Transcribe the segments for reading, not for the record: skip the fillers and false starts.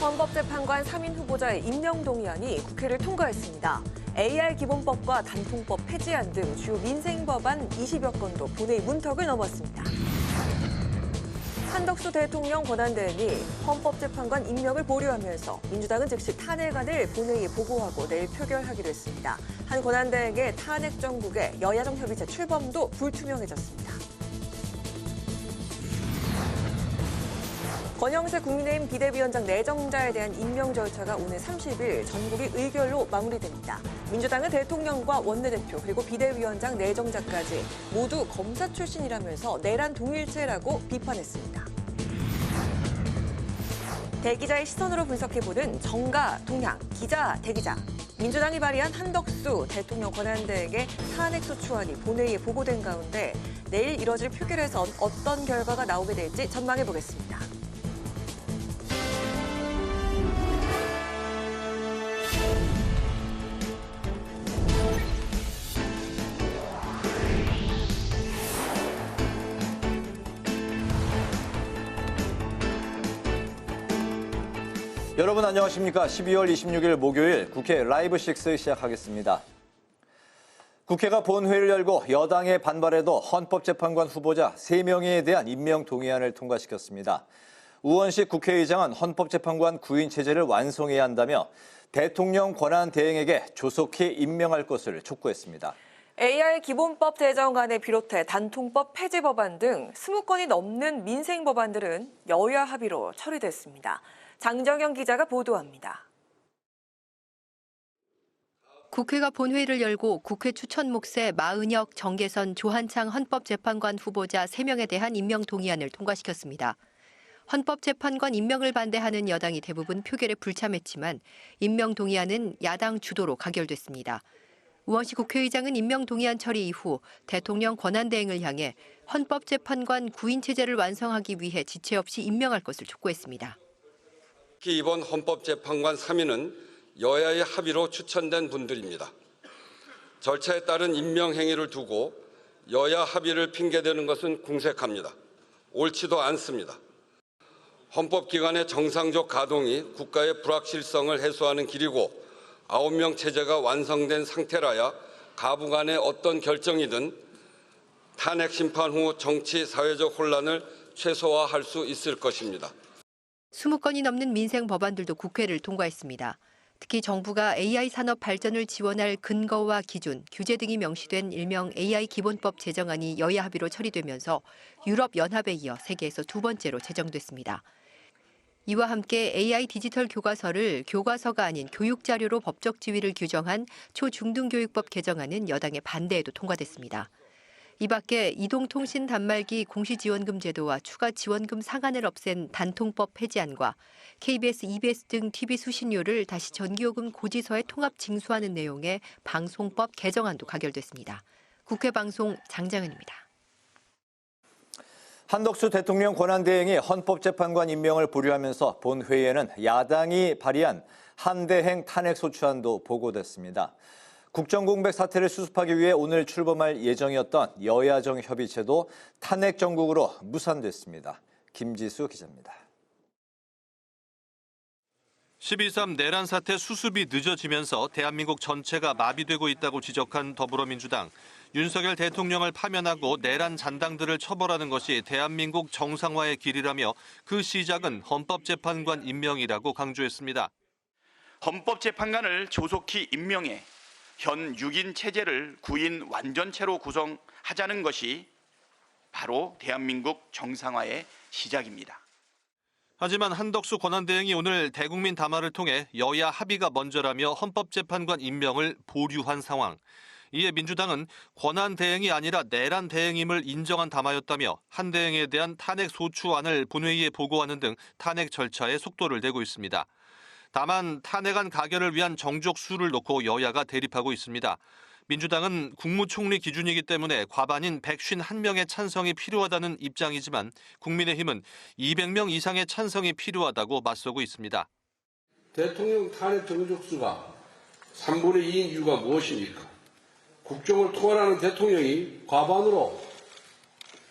헌법재판관 3인 후보자의 임명 동의안이 국회를 통과했습니다. AI 기본법과 단통법 폐지안 등 주요 민생 법안 20여 건도 본회의 문턱을 넘었습니다. 한덕수 대통령 권한대행이 헌법재판관 임명을 보류하면서 민주당은 즉시 탄핵안을 본회의에 보고하고 내일 표결하기로 했습니다. 한 권한대행의 탄핵 정국에 여야정 협의체 출범도 불투명해졌습니다. 권영세 국민의힘 비대위원장 내정자에 대한 임명 절차가 오늘 30일 전국이 의결로 마무리됩니다. 민주당은 대통령과 원내대표 그리고 비대위원장 내정자까지 모두 검사 출신이라면서 내란 동일체라고 비판했습니다. 대기자의 시선으로 분석해보는 정가, 동향, 기자, 대기자. 민주당이 발의한 한덕수 대통령 권한대행의 탄핵소추안이 본회의에 보고된 가운데 내일 이뤄질 표결에선 어떤 결과가 나오게 될지 전망해보겠습니다. 여러분 안녕하십니까? 12월 26일 목요일 국회 라이브 6 시작하겠습니다. 국회가 본회의를 열고 여당의 반발에도 헌법재판관 후보자 3명에 대한 임명 동의안을 통과시켰습니다. 우원식 국회의장은 헌법재판관 구인 체제를 완성해야 한다며 대통령 권한 대행에게 조속히 임명할 것을 촉구했습니다. AI 기본법 제정안을 비롯해 단통법 폐지 법안 등 20건이 넘는 민생 법안들은 여야 합의로 처리됐습니다. 장정영 기자가 보도합니다. 국회가 본회의를 열고 국회 추천 몫의 마은혁, 정계선, 조한창 헌법재판관 후보자 3명에 대한 임명 동의안을 통과시켰습니다. 헌법재판관 임명을 반대하는 여당이 대부분 표결에 불참했지만 임명 동의안은 야당 주도로 가결됐습니다. 우원식 국회의장은 임명 동의안 처리 이후 대통령 권한대행을 향해 헌법재판관 구인 체제를 완성하기 위해 지체 없이 임명할 것을 촉구했습니다. 특히 이번 헌법재판관 3인은 여야의 합의로 추천된 분들입니다. 절차에 따른 임명 행위를 두고 여야 합의를 핑계대는 것은 궁색합니다. 옳지도 않습니다. 헌법기관의 정상적 가동이 국가의 불확실성을 해소하는 길이고 9명 체제가 완성된 상태라야 가부간의 어떤 결정이든 탄핵 심판 후 정치, 사회적 혼란을 최소화할 수 있을 것입니다. 20건이 넘는 민생 법안들도 국회를 통과했습니다. 특히 정부가 AI 산업 발전을 지원할 근거와 기준, 규제 등이 명시된 일명 AI 기본법 제정안이 여야 합의로 처리되면서 유럽연합에 이어 세계에서 두 번째로 제정됐습니다. 이와 함께 AI 디지털 교과서를 교과서가 아닌 교육자료로 법적 지위를 규정한 초중등교육법 개정안은 여당의 반대에도 통과됐습니다. 이 밖에 이동통신 단말기 공시지원금 제도와 추가 지원금 상한을 없앤 단통법 폐지안과 KBS, EBS 등 TV 수신료를 다시 전기요금 고지서에 통합 징수하는 내용의 방송법 개정안도 가결됐습니다. 국회 방송 장장은입니다. 한덕수 대통령 권한대행이 헌법재판관 임명을 보류하면서 본회의에는 야당이 발의한 한대행 탄핵소추안도 보고됐습니다. 국정공백 사태를 수습하기 위해 오늘 출범할 예정이었던 여야정 협의체도 탄핵 정국으로 무산됐습니다. 김지수 기자입니다. 12.3 내란 사태 수습이 늦어지면서 대한민국 전체가 마비되고 있다고 지적한 더불어민주당. 윤석열 대통령을 파면하고 내란 잔당들을 처벌하는 것이 대한민국 정상화의 길이라며 그 시작은 헌법재판관 임명이라고 강조했습니다. 헌법재판관을 조속히 임명해 현 6인 체제를 9인 완전체로 구성하자는 것이 바로 대한민국 정상화의 시작입니다. 하지만 한덕수 권한대행이 오늘 대국민 담화를 통해 여야 합의가 먼저라며 헌법재판관 임명을 보류한 상황. 이에 민주당은 권한대행이 아니라 내란대행임을 인정한 담화였다며 한 대행에 대한 탄핵 소추안을 본회의에 보고하는 등 탄핵 절차에 속도를 내고 있습니다. 다만 탄핵안 가결을 위한 정족수를 놓고 여야가 대립하고 있습니다. 민주당은 국무총리 기준이기 때문에 과반인 151명의 찬성이 필요하다는 입장이지만 국민의힘은 200명 이상의 찬성이 필요하다고 맞서고 있습니다. 대통령 탄핵 정족수가 3분의 2인 이유가 무엇입니까? 국정을 통할하는 대통령이 과반으로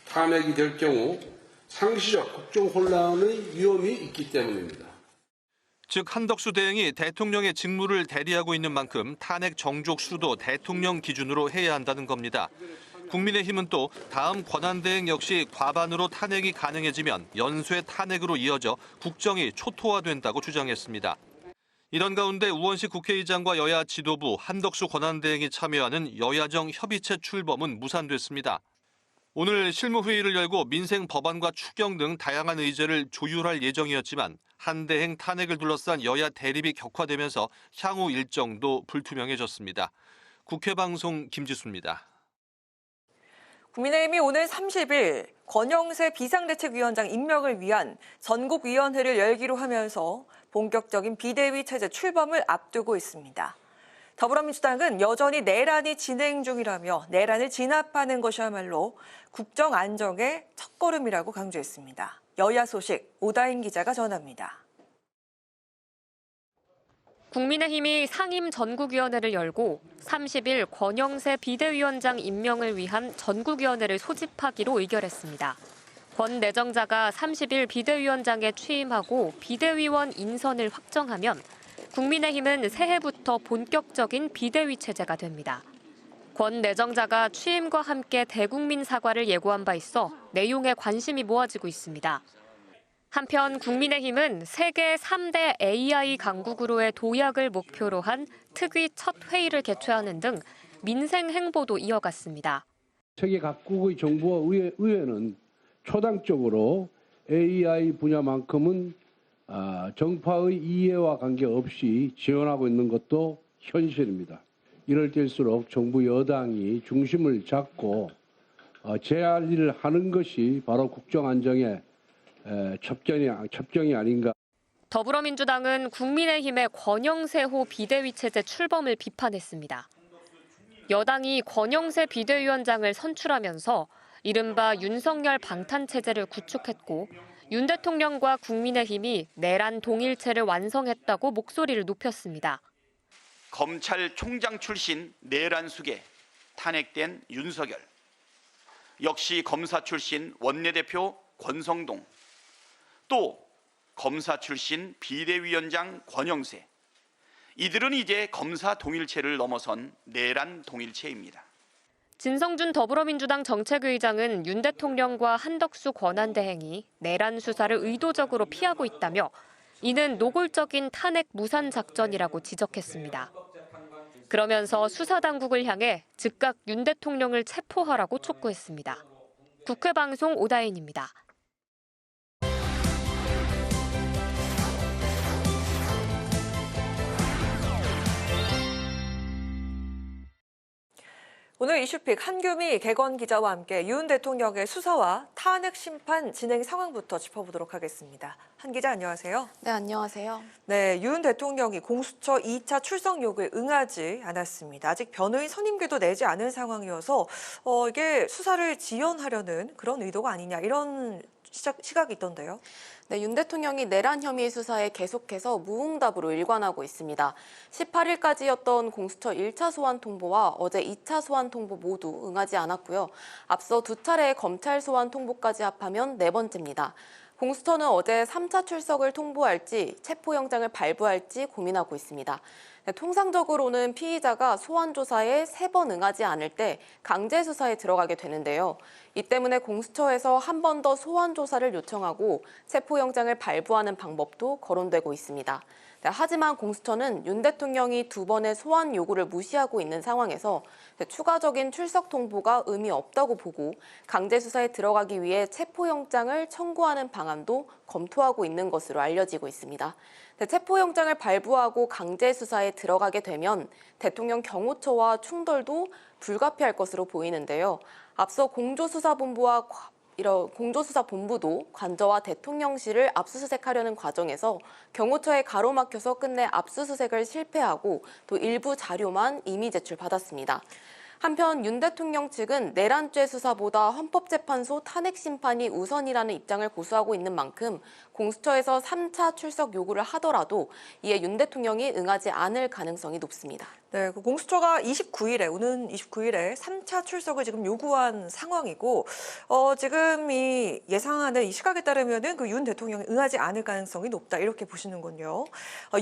탄핵이 될 경우 상시적 국정 혼란의 위험이 있기 때문입니다. 즉 한덕수 대행이 대통령의 직무를 대리하고 있는 만큼 탄핵 정족수도 대통령 기준으로 해야 한다는 겁니다. 국민의힘은 또 다음 권한대행 역시 과반으로 탄핵이 가능해지면 연쇄 탄핵으로 이어져 국정이 초토화된다고 주장했습니다. 이런 가운데 우원식 국회의장과 여야 지도부, 한덕수 권한대행이 참여하는 여야정 협의체 출범은 무산됐습니다. 오늘 실무회의를 열고 민생 법안과 추경 등 다양한 의제를 조율할 예정이었지만 한 대행 탄핵을 둘러싼 여야 대립이 격화되면서 향후 일정도 불투명해졌습니다. 국회방송 김지수입니다. 국민의힘이 오늘 30일 권영세 비상대책위원장 임명을 위한 전국위원회를 열기로 하면서 본격적인 비대위 체제 출범을 앞두고 있습니다. 더불어민주당은 여전히 내란이 진행 중이라며 내란을 진압하는 것이야말로 국정 안정의 첫걸음이라고 강조했습니다. 여야 소식 오다인 기자가 전합니다. 국민의힘이 상임 전국위원회를 열고 30일 권영세 비대위원장 임명을 위한 전국위원회를 소집하기로 의결했습니다. 권 내정자가 30일 비대위원장에 취임하고 비대위원 인선을 확정하면 국민의힘은 새해부터 본격적인 비대위 체제가 됩니다. 권 내정자가 취임과 함께 대국민 사과를 예고한 바 있어 내용에 관심이 모아지고 있습니다. 한편 국민의힘은 세계 3대 AI 강국으로의 도약을 목표로 한 특위 첫 회의를 개최하는 등 민생 행보도 이어갔습니다. 세계 각국의 정부와 의회는 초당적으로 AI 분야만큼은 정파의 이해와 관계없이 지원하고 있는 것도 현실입니다. 이럴 때일수록 정부 여당이 중심을 잡고 제안을 하는 것이 바로 국정 안정의 첩경이 아닌가. 더불어민주당은 국민의힘의 권영세호 비대위 체제 출범을 비판했습니다. 여당이 권영세 비대위원장을 선출하면서 이른바 윤석열 방탄체제를 구축했고 윤 대통령과 국민의힘이 내란 동일체를 완성했다고 목소리를 높였습니다. 검찰총장 출신 내란 수계 탄핵된 윤석열, 역시 검사 출신 원내대표 권성동, 또 검사 출신 비대위원장 권영세, 이들은 이제 검사 동일체를 넘어선 내란 동일체입니다. 진성준 더불어민주당 정책의장은 윤 대통령과 한덕수 권한대행이 내란 수사를 의도적으로 피하고 있다며 이는 노골적인 탄핵 무산 작전이라고 지적했습니다. 그러면서 수사당국을 향해 즉각 윤 대통령을 체포하라고 촉구했습니다. 국회방송 오다인입니다. 오늘 이슈픽 한규미 개건 기자와 함께 윤 대통령의 수사와 탄핵 심판 진행 상황부터 짚어보도록 하겠습니다. 한 기자 안녕하세요. 네, 안녕하세요. 네, 윤 대통령이 공수처 2차 출석 요구에 응하지 않았습니다. 아직 변호인 선임계도 내지 않은 상황이어서 이게 수사를 지연하려는 그런 의도가 아니냐 이런 시각이 있던데요. 네, 윤 대통령이 내란 혐의 수사에 계속해서 무응답으로 일관하고 있습니다. 18일까지였던 공수처 1차 소환 통보와 어제 2차 소환 통보 모두 응하지 않았고요. 앞서 두 차례의 검찰 소환 통보까지 합하면 4번째입니다. 공수처는 어제 3차 출석을 통보할지 체포영장을 발부할지 고민하고 있습니다. 네, 통상적으로는 피의자가 소환 조사에 3번 응하지 않을 때 강제 수사에 들어가게 되는데요. 이 때문에 공수처에서 한 번 더 소환 조사를 요청하고 체포영장을 발부하는 방법도 거론되고 있습니다. 네, 하지만 공수처는 윤 대통령이 2번의 소환 요구를 무시하고 있는 상황에서 추가적인 출석 통보가 의미 없다고 보고 강제 수사에 들어가기 위해 체포영장을 청구하는 방안도 검토하고 있는 것으로 알려지고 있습니다. 체포영장을 발부하고 강제 수사에 들어가게 되면 대통령 경호처와 충돌도 불가피할 것으로 보이는데요. 앞서 공조수사본부도 관저와 대통령실을 압수수색하려는 과정에서 경호처에 가로막혀서 끝내 압수수색을 실패하고 또 일부 자료만 임의 제출받았습니다. 한편 윤 대통령 측은 내란죄 수사보다 헌법재판소 탄핵 심판이 우선이라는 입장을 고수하고 있는 만큼 공수처에서 3차 출석 요구를 하더라도 이에 윤 대통령이 응하지 않을 가능성이 높습니다. 네, 그 공수처가 오는 29일에 3차 출석을 지금 요구한 상황이고, 지금 이 예상하는 이 시각에 따르면은 그 윤 대통령이 응하지 않을 가능성이 높다 이렇게 보시는군요.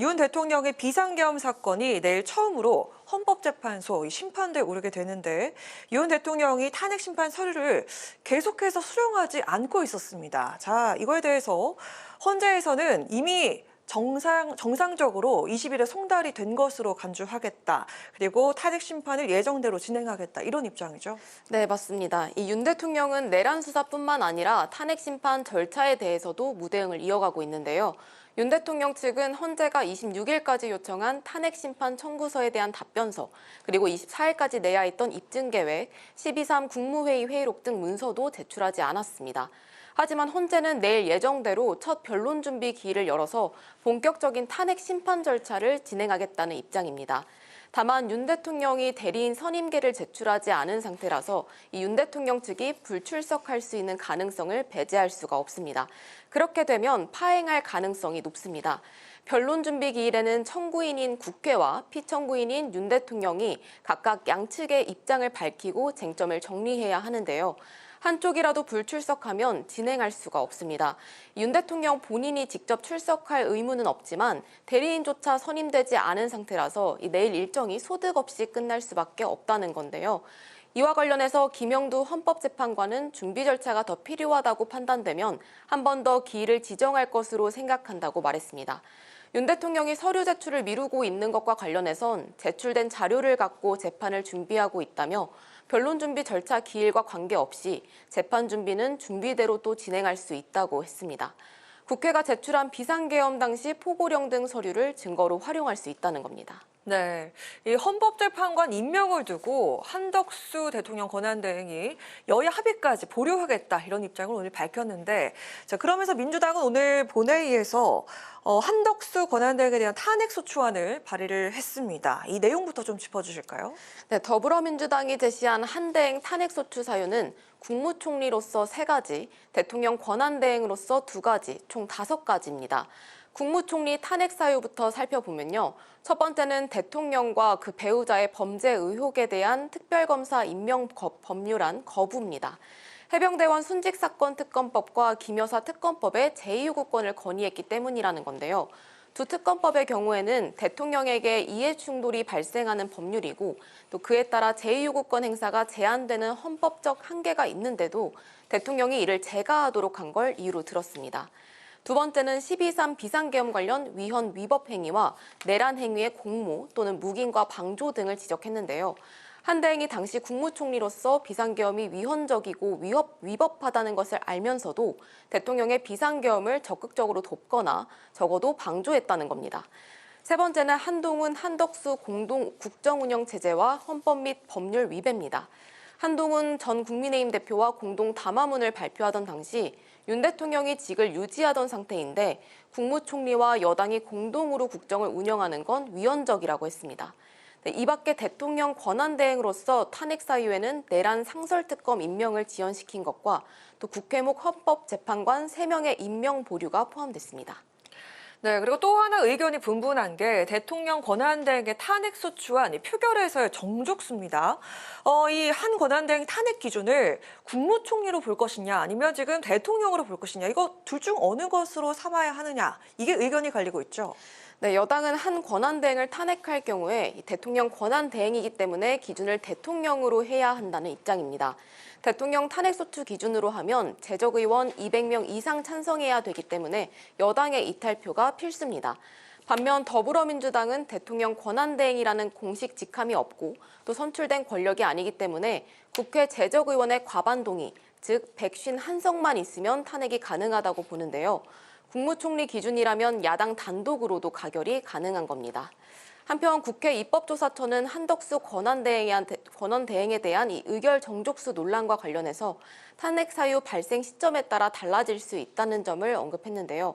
윤 대통령의 비상계엄 사건이 내일 처음으로 헌법재판소 심판대에 오르게 되는데 윤 대통령이 탄핵 심판 서류를 계속해서 수령하지 않고 있었습니다. 자, 이거에 대해서 헌재에서는 이미 정상적으로 20일에 송달이 된 것으로 간주하겠다. 그리고 탄핵 심판을 예정대로 진행하겠다. 이런 입장이죠. 네, 맞습니다. 이 윤 대통령은 내란 수사뿐만 아니라 탄핵 심판 절차에 대해서도 무대응을 이어가고 있는데요. 윤 대통령 측은 헌재가 26일까지 요청한 탄핵 심판 청구서에 대한 답변서, 그리고 24일까지 내야 했던 입증 계획, 12.3 국무회의 회의록 등 문서도 제출하지 않았습니다. 하지만 헌재는 내일 예정대로 첫 변론 준비 기일을 열어서 본격적인 탄핵 심판 절차를 진행하겠다는 입장입니다. 다만 윤 대통령이 대리인 선임계를 제출하지 않은 상태라서 이 윤 대통령 측이 불출석할 수 있는 가능성을 배제할 수가 없습니다. 그렇게 되면 파행할 가능성이 높습니다. 변론 준비 기일에는 청구인인 국회와 피청구인인 윤 대통령이 각각 양측의 입장을 밝히고 쟁점을 정리해야 하는데요. 한쪽이라도 불출석하면 진행할 수가 없습니다. 윤 대통령 본인이 직접 출석할 의무는 없지만 대리인조차 선임되지 않은 상태라서 내일 일정이 소득 없이 끝날 수밖에 없다는 건데요. 이와 관련해서 김영두 헌법재판관은 준비 절차가 더 필요하다고 판단되면 한 번 더 기일을 지정할 것으로 생각한다고 말했습니다. 윤 대통령이 서류 제출을 미루고 있는 것과 관련해선 제출된 자료를 갖고 재판을 준비하고 있다며 변론 준비 절차 기일과 관계없이 재판 준비는 준비대로 또 진행할 수 있다고 했습니다. 국회가 제출한 비상계엄 당시 포고령 등 서류를 증거로 활용할 수 있다는 겁니다. 네, 이 헌법재판관 임명을 두고 한덕수 대통령 권한대행이 여야 합의까지 보류하겠다 이런 입장을 오늘 밝혔는데, 자, 그러면서 민주당은 오늘 본회의에서 한덕수 권한대행에 대한 탄핵소추안을 발의를 했습니다. 이 내용부터 좀 짚어주실까요? 네, 더불어민주당이 제시한 한대행 탄핵소추 사유는 국무총리로서 3가지, 대통령 권한대행으로서 2가지, 총 5가지입니다. 국무총리 탄핵 사유부터 살펴보면요. 첫 번째는 대통령과 그 배우자의 범죄 의혹에 대한 특별검사 임명 법률안 거부입니다. 해병대원 순직사건 특검법과 김여사 특검법에 제2요구권을 건의했기 때문이라는 건데요. 두 특검법의 경우에는 대통령에게 이해 충돌이 발생하는 법률이고 또 그에 따라 제2요구권 행사가 제한되는 헌법적 한계가 있는데도 대통령이 이를 제가하도록 한 걸 이유로 들었습니다. 두 번째는 12.3 비상계엄 관련 위헌 위법 행위와 내란 행위의 공모 또는 묵인과 방조 등을 지적했는데요. 한대행이 당시 국무총리로서 비상계엄이 위헌적이고 위법하다는 것을 알면서도 대통령의 비상계엄을 적극적으로 돕거나 적어도 방조했다는 겁니다. 세 번째는 한동훈, 한덕수 공동 국정운영체제와 헌법 및 법률 위배입니다. 한동훈 전 국민의힘 대표와 공동 담화문을 발표하던 당시 윤 대통령이 직을 유지하던 상태인데 국무총리와 여당이 공동으로 국정을 운영하는 건 위헌적이라고 했습니다. 이 밖에 대통령 권한대행으로서 탄핵 사유에는 내란 상설특검 임명을 지연시킨 것과 또 국회목 헌법재판관 3명의 임명 보류가 포함됐습니다. 네, 그리고 또 하나 의견이 분분한 게 대통령 권한대행의 탄핵소추안 표결에서의 정족수입니다. 이 한 권한대행 탄핵 기준을 국무총리로 볼 것이냐 아니면 지금 대통령으로 볼 것이냐, 이거 둘 중 어느 것으로 삼아야 하느냐, 이게 의견이 갈리고 있죠. 네, 여당은 한 권한대행을 탄핵할 경우에 대통령 권한대행이기 때문에 기준을 대통령으로 해야 한다는 입장입니다. 대통령 탄핵소추 기준으로 하면 재적의원 200명 이상 찬성해야 되기 때문에 여당의 이탈표가 필수입니다. 반면 더불어민주당은 대통령 권한대행이라는 공식 직함이 없고 또 선출된 권력이 아니기 때문에 국회 재적의원의 과반 동의, 즉 151석만 있으면 탄핵이 가능하다고 보는데요. 국무총리 기준이라면 야당 단독으로도 가결이 가능한 겁니다. 한편 국회 입법조사처는 한덕수 권한대행에 대한 이 의결 정족수 논란과 관련해서 탄핵 사유 발생 시점에 따라 달라질 수 있다는 점을 언급했는데요.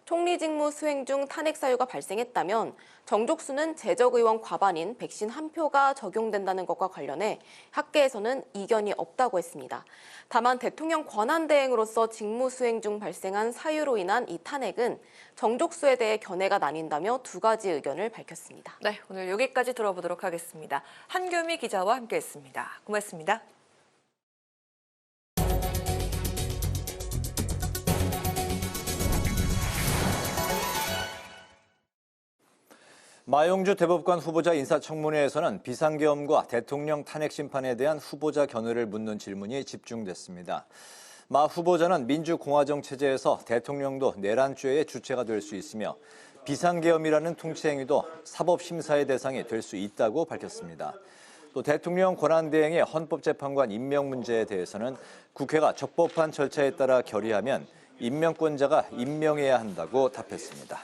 총리 직무 수행 중 탄핵 사유가 발생했다면 정족수는 재적 의원 과반인 151표가 적용된다는 것과 관련해 학계에서는 이견이 없다고 했습니다. 다만 대통령 권한대행으로서 직무 수행 중 발생한 사유로 인한 이 탄핵은 정족수에 대해 견해가 나뉜다며 두 가지 의견을 밝혔습니다. 네, 오늘 여기까지 들어보도록 하겠습니다. 한규미 기자와 함께했습니다. 고맙습니다. 마용주 대법관 후보자 인사청문회에서는 비상계엄과 대통령 탄핵 심판에 대한 후보자 견해를 묻는 질문이 집중됐습니다. 마 후보자는 민주공화정 체제에서 대통령도 내란죄의 주체가 될 수 있으며 비상계엄이라는 통치행위도 사법심사의 대상이 될 수 있다고 밝혔습니다. 또 대통령 권한대행의 헌법재판관 임명 문제에 대해서는 국회가 적법한 절차에 따라 결의하면 임명권자가 임명해야 한다고 답했습니다.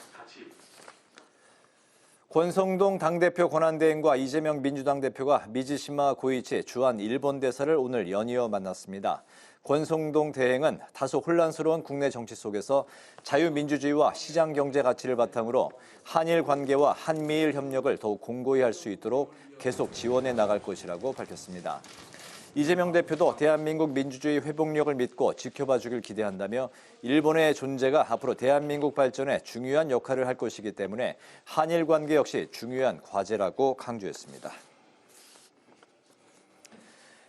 권성동 당대표 권한대행과 이재명 민주당 대표가 미즈시마 고이치 주한 일본 대사를 오늘 연이어 만났습니다. 권성동 대행은 다소 혼란스러운 국내 정치 속에서 자유민주주의와 시장경제 가치를 바탕으로 한일 관계와 한미일 협력을 더욱 공고히 할 수 있도록 계속 지원해 나갈 것이라고 밝혔습니다. 이재명 대표도 대한민국 민주주의 회복력을 믿고 지켜봐 주길 기대한다며 일본의 존재가 앞으로 대한민국 발전에 중요한 역할을 할 것이기 때문에 한일 관계 역시 중요한 과제라고 강조했습니다.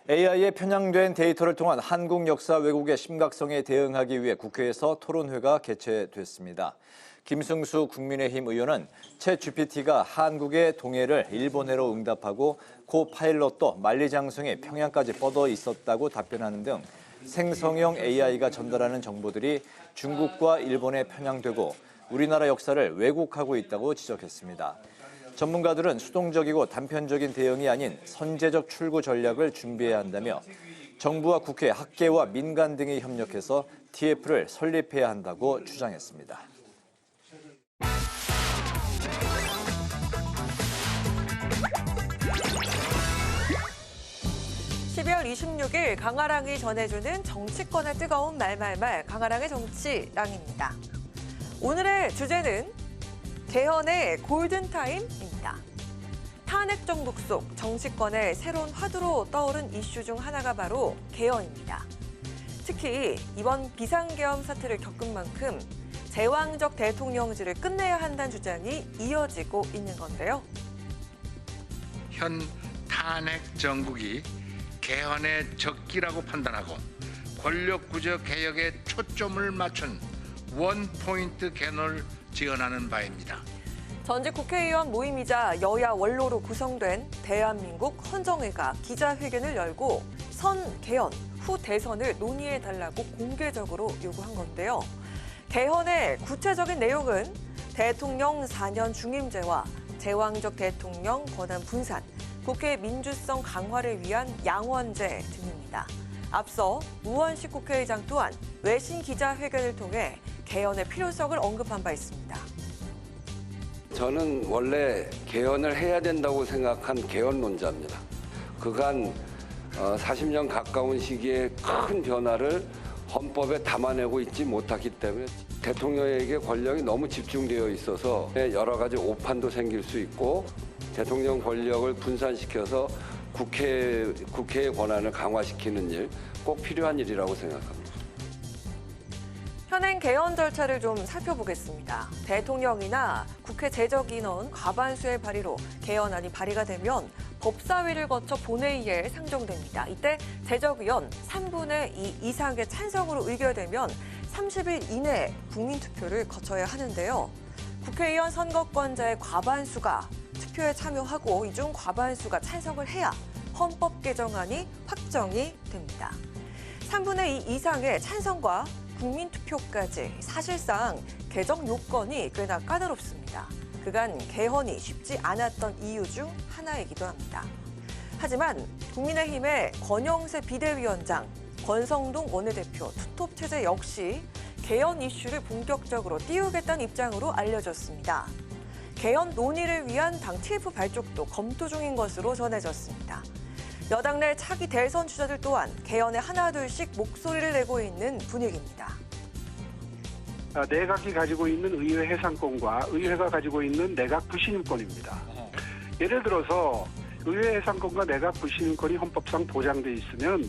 AI에 편향된 데이터를 통한 한국 역사 왜곡의 심각성에 대응하기 위해 국회에서 토론회가 개최됐습니다. 김승수 국민의힘 의원은 챗GPT가 한국의 동해를 일본해로 응답하고 고 파일럿도 만리장성에 평양까지 뻗어 있었다고 답변하는 등 생성형 AI가 전달하는 정보들이 중국과 일본에 편향되고 우리나라 역사를 왜곡하고 있다고 지적했습니다. 전문가들은 수동적이고 단편적인 대응이 아닌 선제적 출구 전략을 준비해야 한다며 정부와 국회, 학계와 민간 등이 협력해서 TF를 설립해야 한다고 주장했습니다. 12월 26일 강아랑이 전해주는 정치권의 뜨거운 말말말 강아랑의 정치랑입니다. 오늘의 주제는 개헌의 골든타임입니다. 탄핵 정국 속 정치권의 새로운 화두로 떠오른 이슈 중 하나가 바로 개헌입니다. 특히 이번 비상계엄 사태를 겪은 만큼 제왕적 대통령제를 끝내야 한다는 주장이 이어지고 있는 건데요. 현 탄핵 정국이 개헌의 적기라고 판단하고 권력구조 개혁에 초점을 맞춘 원포인트 개헌을 제언하는 바입니다. 전직 국회의원 모임이자 여야 원로로 구성된 대한민국 헌정회가 기자회견을 열고 선 개헌, 후 대선을 논의해달라고 공개적으로 요구한 건데요. 개헌의 구체적인 내용은 대통령 4년 중임제와 제왕적 대통령 권한 분산, 국회 민주성 강화를 위한 양원제 등입니다. 앞서 우원식 국회의장 또한 외신 기자회견을 통해 개헌의 필요성을 언급한 바 있습니다. 저는 원래 개헌을 해야 된다고 생각한 개헌론자입니다. 그간 40년 가까운 시기에 큰 변화를 헌법에 담아내고 있지 못했기 때문에 대통령에게 권력이 너무 집중되어 있어서 여러 가지 오판도 생길 수 있고 대통령 권력을 분산시켜서 국회의 권한을 강화시키는 일, 꼭 필요한 일이라고 생각합니다. 현행 개헌 절차를 좀 살펴보겠습니다. 대통령이나 국회 제적인원 과반수의 발의로 개헌안이 발의가 되면 법사위를 거쳐 본회의에 상정됩니다. 이때 제적의원 3분의 2 이상의 찬성으로 의결되면 30일 이내에 국민투표를 거쳐야 하는데요. 국회의원 선거권자의 과반수가 투표에 참여하고 이 중 과반수가 찬성을 해야 헌법 개정안이 확정이 됩니다. 3분의 2 이상의 찬성과 국민투표까지 사실상 개정 요건이 꽤나 까다롭습니다. 그간 개헌이 쉽지 않았던 이유 중 하나이기도 합니다. 하지만 국민의힘의 권영세 비대위원장, 권성동 원내대표 투톱 체제 역시 개헌 이슈를 본격적으로 띄우겠다는 입장으로 알려졌습니다. 개헌 논의를 위한 당 TF 발족도 검토 중인 것으로 전해졌습니다. 여당 내 차기 대선 주자들 또한 개헌에 하나둘씩 목소리를 내고 있는 분위기입니다. 내각이 가지고 있는 의회 해산권과 의회가 가지고 있는 내각 불신임권입니다. 예를 들어서 의회 해산권과 내각 불신임권이 헌법상 보장돼 있으면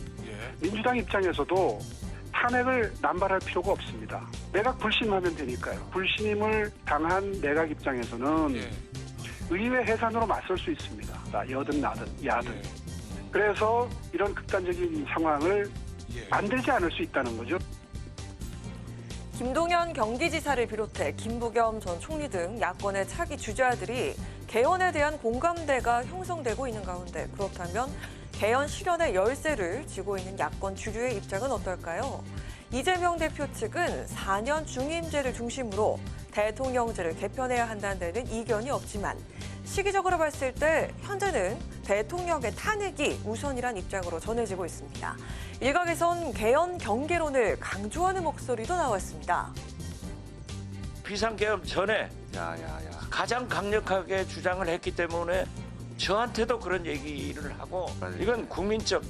민주당 입장에서도 탄핵을 남발할 필요가 없습니다. 내각 불신임하면 되니까요. 불신임을 당한 내각 입장에서는 의회 해산으로 맞설 수 있습니다. 여든 나든 야든. 그래서 이런 극단적인 상황을 만들지 않을 수 있다는 거죠. 김동연 경기지사를 비롯해 김부겸 전 총리 등 야권의 차기 주자들이 개헌에 대한 공감대가 형성되고 있는 가운데 그렇다면 개헌 실현의 열쇠를 쥐고 있는 야권 주류의 입장은 어떨까요? 이재명 대표 측은 4년 중임제를 중심으로 대통령제를 개편해야 한다는 데는 이견이 없지만 시기적으로 봤을 때 현재는 대통령의 탄핵이 우선이란 입장으로 전해지고 있습니다. 일각에선 개헌 경계론을 강조하는 목소리도 나왔습니다. 비상계엄 전에 가장 강력하게 주장을 했기 때문에 저한테도 그런 얘기를 하고 이건 국민적,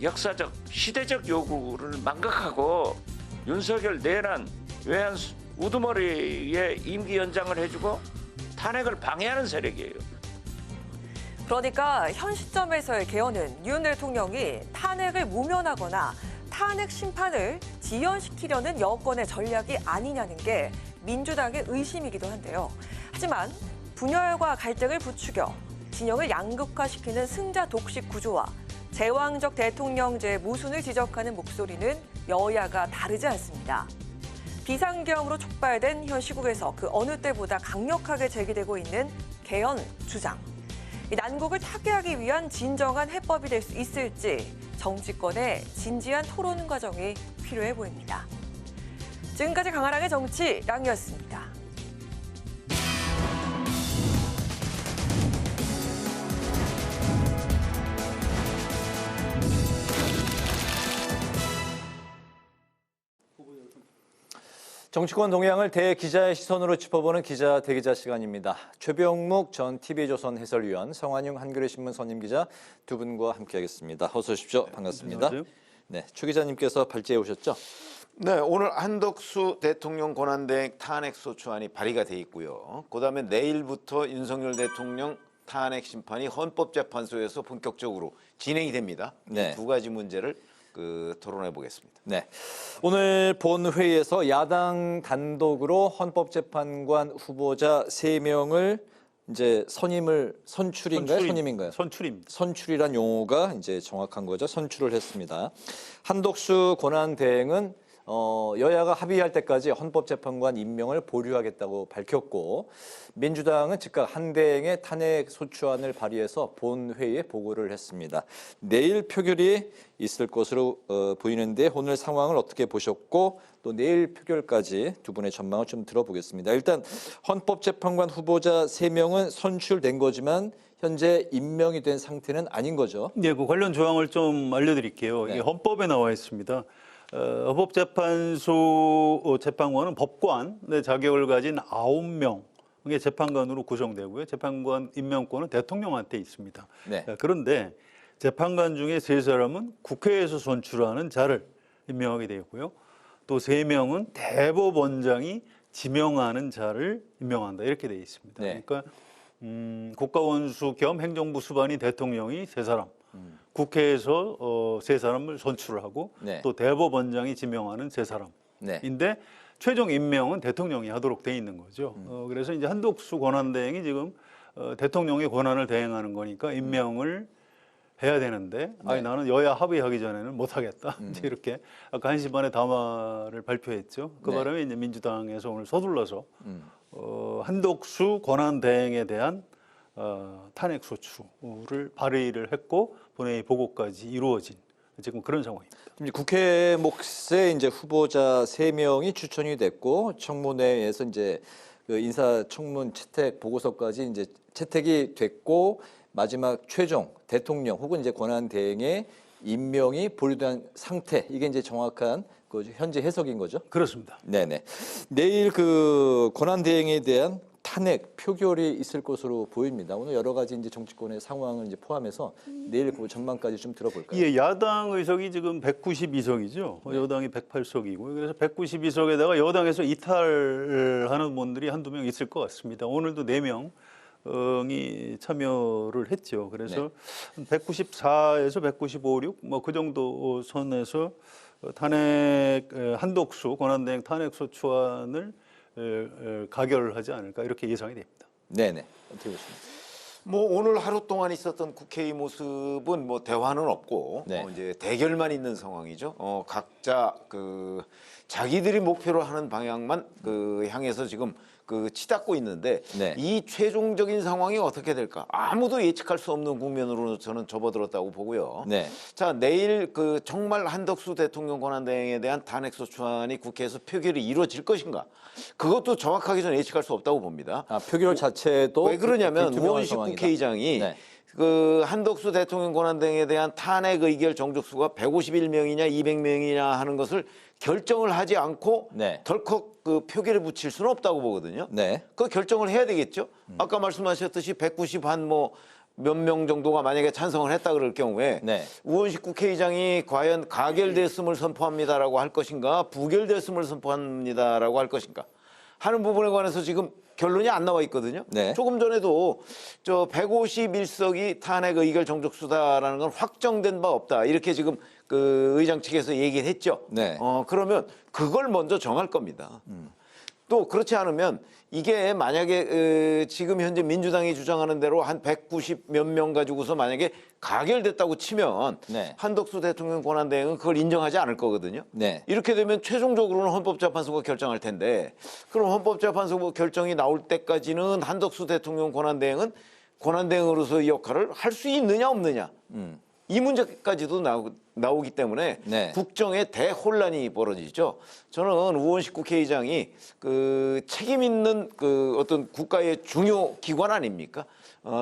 역사적, 시대적 요구를 망각하고 윤석열 내란, 외환 우두머리에 임기 연장을 해주고 탄핵을 방해하는 세력이에요. 그러니까 현 시점에서의 개헌은 윤 대통령이 탄핵을 모면하거나 탄핵 심판을 지연시키려는 여권의 전략이 아니냐는 게 민주당의 의심이기도 한데요. 하지만 분열과 갈등을 부추겨 진영을 양극화시키는 승자 독식 구조와 제왕적 대통령제의 모순을 지적하는 목소리는 여야가 다르지 않습니다. 비상계엄으로 촉발된 현 시국에서 그 어느 때보다 강력하게 제기되고 있는 개헌 주장. 이 난국을 타개하기 위한 진정한 해법이 될 수 있을지 정치권의 진지한 토론 과정이 필요해 보입니다. 지금까지 강하랑의 정치랑이었습니다. 정치권 동향을 대기자의 시선으로 짚어보는 기자 대기자 시간입니다. 최병묵 전 TV조선 해설위원, 성환용 한겨레신문 선임기자 두 분과 함께하겠습니다. 어서 오십시오. 반갑습니다. 안녕하세요. 네, 최 기자님께서 발제해 오셨죠? 네, 오늘 한덕수 대통령 권한대행 탄핵소추안이 발의가 돼 있고요. 그다음에 내일부터 윤석열 대통령 탄핵 심판이 헌법재판소에서 본격적으로 진행이 됩니다. 네. 두 가지 문제를 토론해 보겠습니다. 네, 오늘 본회의에서 야당 단독으로 헌법재판관 후보자 3명을 이제 선출인가요? 선출입니다. 선출이란 용어가 이제 정확한 거죠. 선출을 했습니다. 한덕수 권한대행은 여야가 합의할 때까지 헌법재판관 임명을 보류하겠다고 밝혔고, 민주당은 즉각 한 대행의 탄핵 소추안을 발의해서 본회의에 보고를 했습니다. 내일 표결이 있을 것으로 보이는데 오늘 상황을 어떻게 보셨고 또 내일 표결까지 두 분의 전망을 좀 들어보겠습니다. 일단 헌법재판관 후보자 3명은 선출된 거지만 현재 임명이 된 상태는 아닌 거죠. 네, 그 관련 조항을 좀 알려드릴게요. 네. 이게 헌법에 나와 있습니다. 헌법재판소 재판관은 법관의 자격을 가진 9명의 재판관으로 구성되고요. 재판관 임명권은 대통령한테 있습니다. 네. 그런데 재판관 중에 3사람은 국회에서 선출하는 자를 임명하게 되었고요. 또 3명은 대법원장이 지명하는 자를 임명한다. 이렇게 되어 있습니다. 네. 그러니까 국가원수 겸 행정부 수반인 대통령이 3사람, 국회에서 3사람을 선출을 하고 네. 또 대법원장이 지명하는 3사람인데 네. 최종 임명은 대통령이 하도록 돼 있는 거죠. 그래서 이제 한덕수 권한대행이 지금 대통령의 권한을 대행하는 거니까 임명을 해야 되는데 네. 아니 나는 여야 합의하기 전에는 못 하겠다. 이제 이렇게 아까 1시 반에 담화를 발표했죠. 그 네. 바람에 이제 민주당에서 오늘 서둘러서 한덕수 권한대행에 대한 탄핵 소추를 발의를 했고 본회의 보고까지 이루어진 지금 그런 상황입니다. 국회 몫의 이제 후보자 3명이 추천이 됐고 청문회에서 이제 그 인사청문 채택 보고서까지 이제 채택이 됐고 마지막 최종 대통령 혹은 이제 권한대행의 임명이 보류된 상태, 이게 이제 정확한 그 현재 해석인 거죠? 그렇습니다. 네네. 내일 그 권한대행에 대한 탄핵 표결이 있을 것으로 보입니다. 오늘 여러 가지 이제 정치권의 상황을 이제 포함해서 내일 그 전망까지 좀 들어볼까요? 예, 야당 의석이 지금 192석이죠. 여당이 108석이고 그래서 192석에다가 여당에서 이탈하는 분들이 한두 명 있을 것 같습니다. 오늘도 4명이 참여를 했죠. 그래서 194에서 195, 6 뭐 그 정도 선에서 탄핵 한덕수 권한대행 탄핵소추안을 가결하지 않을까 이렇게 예상이 됩니다. 네네. 어떻게 보십니까? 뭐 오늘 하루 동안 있었던 국회의 모습은 뭐 대화는 없고 이제 대결만 있는 상황이죠. 각자 그 자기들이 목표로 하는 방향만 향해서 지금 치닫고 있는데 이 최종적인 상황이 어떻게 될까? 아무도 예측할 수 없는 국면으로 저는 접어들었다고 보고요. 자, 내일 정말 한덕수 대통령 권한대행에 대한 탄핵소추안이 국회에서 표결이 이루어질 것인가? 그것도 정확하게 저는 예측할 수 없다고 봅니다. 표결 자체도 왜 그러냐면 불투명한 우원식 상황이다. 국회의장이 한덕수 대통령 권한대행에 대한 탄핵 의결 정족수가 151명이냐 200명이냐 하는 것을 결정을 하지 않고 덜컥 표결에 붙일 수는 없다고 보거든요. 그 결정을 해야 되겠죠. 아까 말씀하셨듯이 190 한 몇 명 정도가 만약에 찬성을 했다 그럴 경우에 우원식 국회의장이 과연 가결됐음을 선포합니다라고 할 것인가 부결됐음을 선포합니다라고 할 것인가 하는 부분에 관해서 지금 결론이 안 나와 있거든요. 조금 전에도 저 151석이 탄핵 의결 정족수다라는 건 확정된 바 없다. 이렇게 지금 의장 측에서 얘기를 했죠. 그러면 그걸 먼저 정할 겁니다. 또 그렇지 않으면 이게 만약에 지금 현재 민주당이 주장하는 대로 한 190 몇 명 가지고서 만약에 가결됐다고 치면 한덕수 대통령 권한대행은 그걸 인정하지 않을 거거든요. 이렇게 되면 최종적으로는 헌법재판소가 결정할 텐데 그럼 헌법재판소 결정이 나올 때까지는 한덕수 대통령 권한대행은 권한대행으로서의 역할을 할 수 있느냐 없느냐 이 문제까지도 나오기 때문에 국정에 대혼란이 벌어지죠. 저는 우원식 국회의장이 책임 있는 어떤 국가의 중요 기관 아닙니까?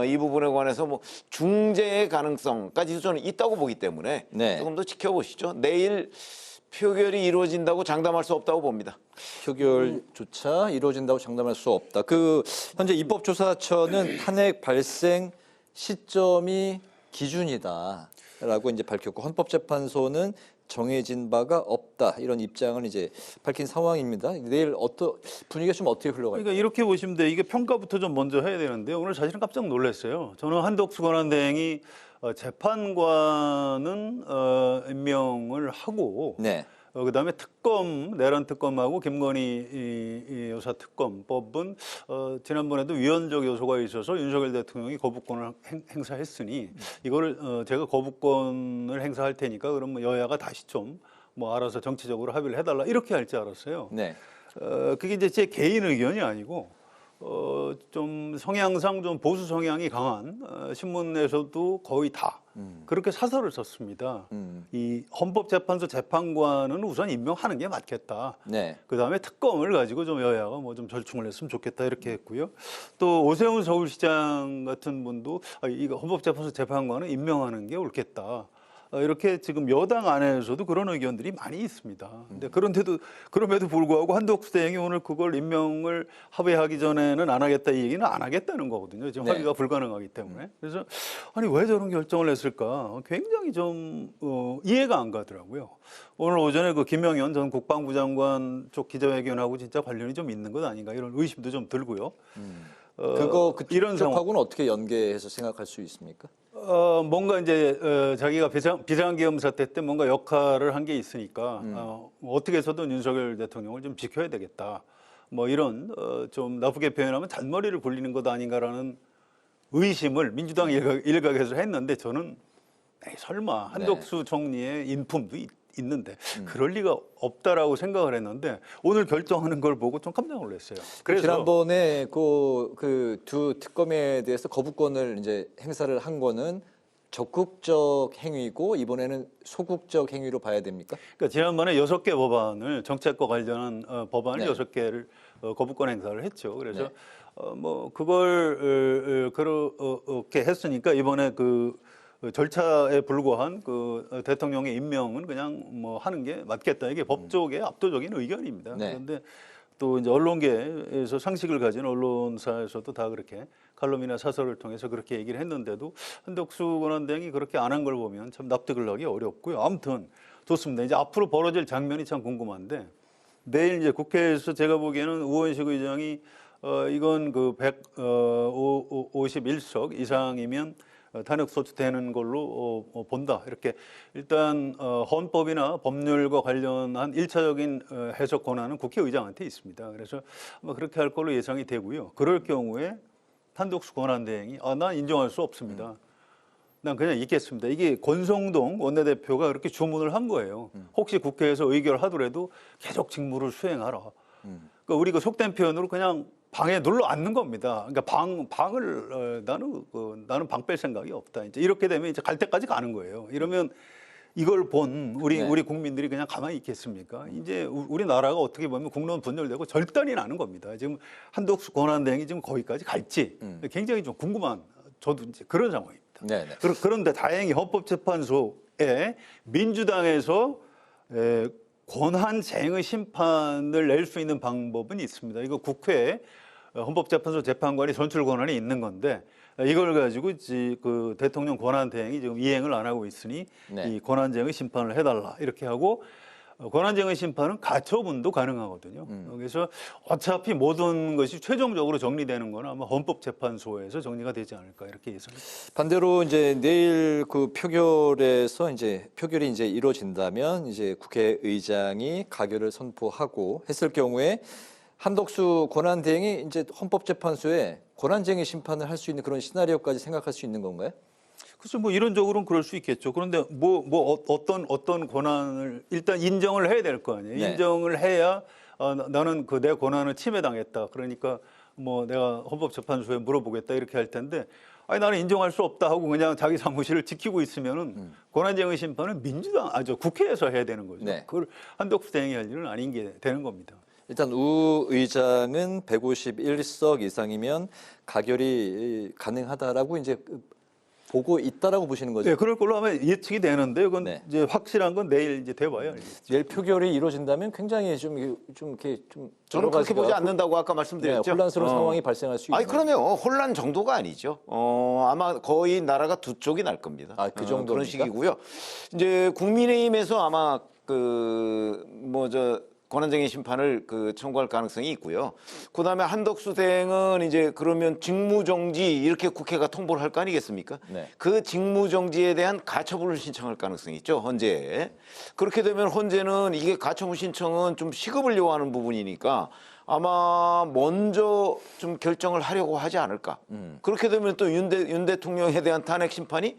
이 부분에 관해서 뭐 중재의 가능성까지도 저는 있다고 보기 때문에 조금 더 지켜보시죠. 내일 표결이 이루어진다고 장담할 수 없다고 봅니다. 표결조차 이루어진다고 장담할 수 없다. 현재 입법조사처는 탄핵 발생 시점이 기준이다라고 이제 밝혔고 헌법재판소는 정해진 바가 없다 이런 입장을 이제 밝힌 상황입니다. 내일 분위기가 좀 어떻게 흘러갈까요? 그러니까 이렇게 보시면 돼. 이게 평가부터 좀 먼저 해야 되는데 오늘 사실은 깜짝 놀랐어요. 저는 한덕수 권한대행이 재판관은 임명을 하고 그다음에 내란 특검하고 김건희 여사 특검법은 지난번에도 위헌적 요소가 있어서 윤석열 대통령이 거부권을 행사했으니 이거를 제가 거부권을 행사할 테니까 그러면 여야가 다시 좀 알아서 정치적으로 합의를 해달라 이렇게 할 줄 알았어요. 그게 이제 제 개인 의견이 아니고 좀 성향상 좀 보수 성향이 강한 신문에서도 거의 다 그렇게 사설을 썼습니다. 이 헌법재판소 재판관은 우선 임명하는 게 맞겠다. 그다음에 특검을 가지고 좀 여야가 좀 절충을 했으면 좋겠다 이렇게 했고요. 또 오세훈 서울시장 같은 분도 이거 헌법재판소 재판관은 임명하는 게 옳겠다. 이렇게 지금 여당 안에서도 그런 의견들이 많이 있습니다. 근데 그럼에도 불구하고 한덕수 대행이 오늘 그걸 임명을 합의하기 전에는 안 하겠다 이 얘기는 안 하겠다는 거거든요. 지금 합의가 불가능하기 때문에. 그래서 왜 저런 결정을 했을까? 굉장히 좀 이해가 안 가더라고요. 오늘 오전에 김영현 전 국방부 장관 쪽 기자회견하고 진짜 관련이 좀 있는 것 아닌가 이런 의심도 좀 들고요. 이런 상황하고는 어떻게 연계해서 생각할 수 있습니까? 뭔가 이제 자기가 비상계엄 사태 때 뭔가 역할을 한 게 있으니까 어떻게 해서든 윤석열 대통령을 좀 지켜야 되겠다. 이런 좀 나쁘게 표현하면 잔머리를 굴리는 것 아닌가라는 의심을 민주당 일각에서 했는데 저는 설마 한덕수 총리의 인품도 있는데 그럴 리가 없다라고 생각을 했는데 오늘 결정하는 걸 보고 좀 깜짝 놀랐어요. 그래서 지난번에 그 두 특검에 대해서 거부권을 이제 행사를 한 거는 적극적 행위고 이번에는 소극적 행위로 봐야 됩니까? 그러니까 지난번에 6개 법안을 정책과 관련한 법안을 6개를 거부권 행사를 했죠. 그래서 그걸 그렇게 했으니까 이번에 절차에 불과한 대통령의 임명은 그냥 하는 게 맞겠다. 이게 법조계 압도적인 의견입니다. 그런데 또 이제 언론계에서 상식을 가진 언론사에서도 다 그렇게 칼럼이나 사설을 통해서 그렇게 얘기를 했는데도 한덕수 권한대행이 그렇게 안 한 걸 보면 참 납득을 하기 어렵고요. 아무튼 좋습니다. 이제 앞으로 벌어질 장면이 참 궁금한데 내일 이제 국회에서 제가 보기에는 우원식 의장이 이건 그 151석 이상이면 탄핵 소추되는 걸로 본다. 이렇게 일단 헌법이나 법률과 관련한 1차적인 해석 권한은 국회의장한테 있습니다. 그래서 아마 그렇게 할 걸로 예상이 되고요. 그럴 경우에 한덕수 권한대행이 난 인정할 수 없습니다. 난 그냥 있겠습니다. 이게 권성동 원내대표가 그렇게 주문을 한 거예요. 혹시 국회에서 의결하더라도 계속 직무를 수행하라. 그러니까 우리 그 속된 표현으로 그냥 방에 눌러 앉는 겁니다. 그러니까 방을 나는 방 뺄 생각이 없다. 이제 이렇게 되면 이제 갈 때까지 가는 거예요. 이러면 이걸 본 우리 국민들이 그냥 가만히 있겠습니까? 이제 우리나라가 어떻게 보면 국론 분열되고 절단이 나는 겁니다. 지금 한덕수 권한대행이 지금 거기까지 갈지 굉장히 좀 궁금한 저도 이제 그런 상황입니다. 네네. 그런데 다행히 헌법재판소에 민주당에서 권한쟁의 심판을 낼 수 있는 방법은 있습니다. 이거 국회에 헌법재판소 재판관이 선출 권한이 있는 건데 이걸 가지고 그 대통령 권한대행이 지금 이행을 안 하고 있으니 이 권한쟁의 심판을 해달라 이렇게 하고 권한쟁의 심판은 가처분도 가능하거든요. 그래서 어차피 모든 것이 최종적으로 정리되는 건 아마 헌법재판소에서 정리가 되지 않을까 이렇게 예상합니다. 반대로 이제 내일 그 표결에서 이제 표결이 이제 이루어진다면 이제 국회의장이 가결을 선포하고 했을 경우에 한덕수 권한대행이 이제 헌법재판소에 권한쟁의 심판을 할 수 있는 그런 시나리오까지 생각할 수 있는 건가요? 그래서 뭐 이론적으로는 그럴 수 있겠죠. 그런데 어떤 권한을 일단 인정을 해야 될 거 아니에요. 네. 인정을 해야 나는 그 내 권한을 침해당했다. 그러니까 뭐 내가 헌법재판소에 물어보겠다 이렇게 할 텐데 아니 나는 인정할 수 없다 하고 그냥 자기 사무실을 지키고 있으면은 권한쟁의 심판은 국회에서 해야 되는 거죠. 네. 그걸 한덕수 대행이 할 일은 아닌 게 되는 겁니다. 일단 우 의장은 151석 이상이면 가결이 가능하다라고 이제 보고 있다라고 보시는 거죠? 네, 그럴 걸로 아마 예측이 되는데 그건 이제 확실한 건 내일 이제 돼봐야 알겠죠. 내일 표결이 이루어진다면 굉장히 좀 이렇게 좀 저는 그렇게 보지 않는다고 아까 말씀드렸죠. 혼란스러운 상황이 발생할 수 있는. 아니 그러면 혼란 정도가 아니죠. 아마 거의 나라가 두 쪽이 날 겁니다. 그 정도 그런 식이고요. 이제 국민의힘에서 아마 권한쟁의 심판을 청구할 가능성이 있고요. 그다음에 한덕수 대행은 이제 그러면 직무정지 이렇게 국회가 통보를 할 거 아니겠습니까? 네. 그 직무정지에 대한 가처분을 신청할 가능성이 있죠. 헌재에. 그렇게 되면 헌재는 이게 가처분 신청은 좀 시급을 요하는 부분이니까 아마 먼저 좀 결정을 하려고 하지 않을까. 그렇게 되면 또 윤 대통령에 대한 탄핵 심판이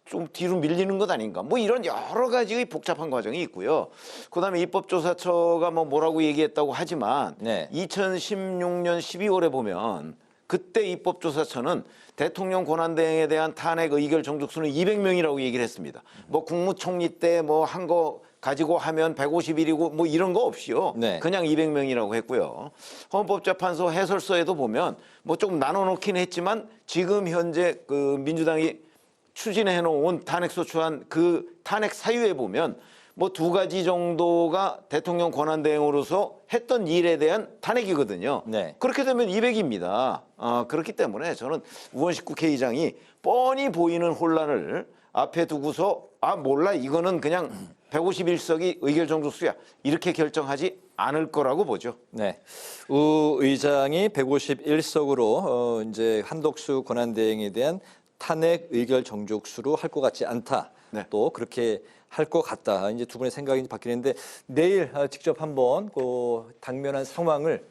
좀 뒤로 밀리는 것 아닌가. 뭐 이런 여러 가지의 복잡한 과정이 있고요. 그다음에 입법조사처가 뭐라고 얘기했다고 하지만 2016년 12월에 보면 그때 입법조사처는 대통령 권한대행에 대한 탄핵 의결 정족수는 200명이라고 얘기를 했습니다. 뭐 국무총리 때 뭐 한 거 가지고 하면 150일이고 뭐 이런 거 없이요. 그냥 200명이라고 했고요. 헌법재판소 해설서에도 보면 뭐 조금 나눠놓긴 했지만 지금 현재 그 민주당이 추진해 놓은 탄핵소추안 그 탄핵 사유에 보면 뭐 두 가지 정도가 대통령 권한대행으로서 했던 일에 대한 탄핵이거든요. 그렇게 되면 200입니다. 그렇기 때문에 저는 우원식 국회의장이 뻔히 보이는 혼란을 앞에 두고서 몰라 이거는 그냥 151석이 의결 정족수야 이렇게 결정하지 않을 거라고 보죠. 네, 우 의장이 151석으로 이제 한덕수 권한대행에 대한 탄핵 의결 정족수로 할 것 같지 않다. 또 그렇게 할 것 같다. 이제 두 분의 생각이 바뀌는데 내일 직접 한번 그 당면한 상황을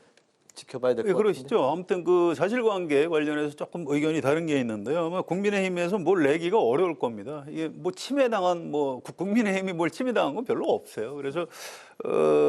지켜봐야 될 것 같은데. 그러시죠. 아무튼 그 사실관계 관련해서 조금 의견이 다른 게 있는데요. 아마 국민의힘에서 뭘 내기가 어려울 겁니다. 이게 뭐 침해당한 국민의힘이 뭘 침해당한 건 별로 없어요. 그래서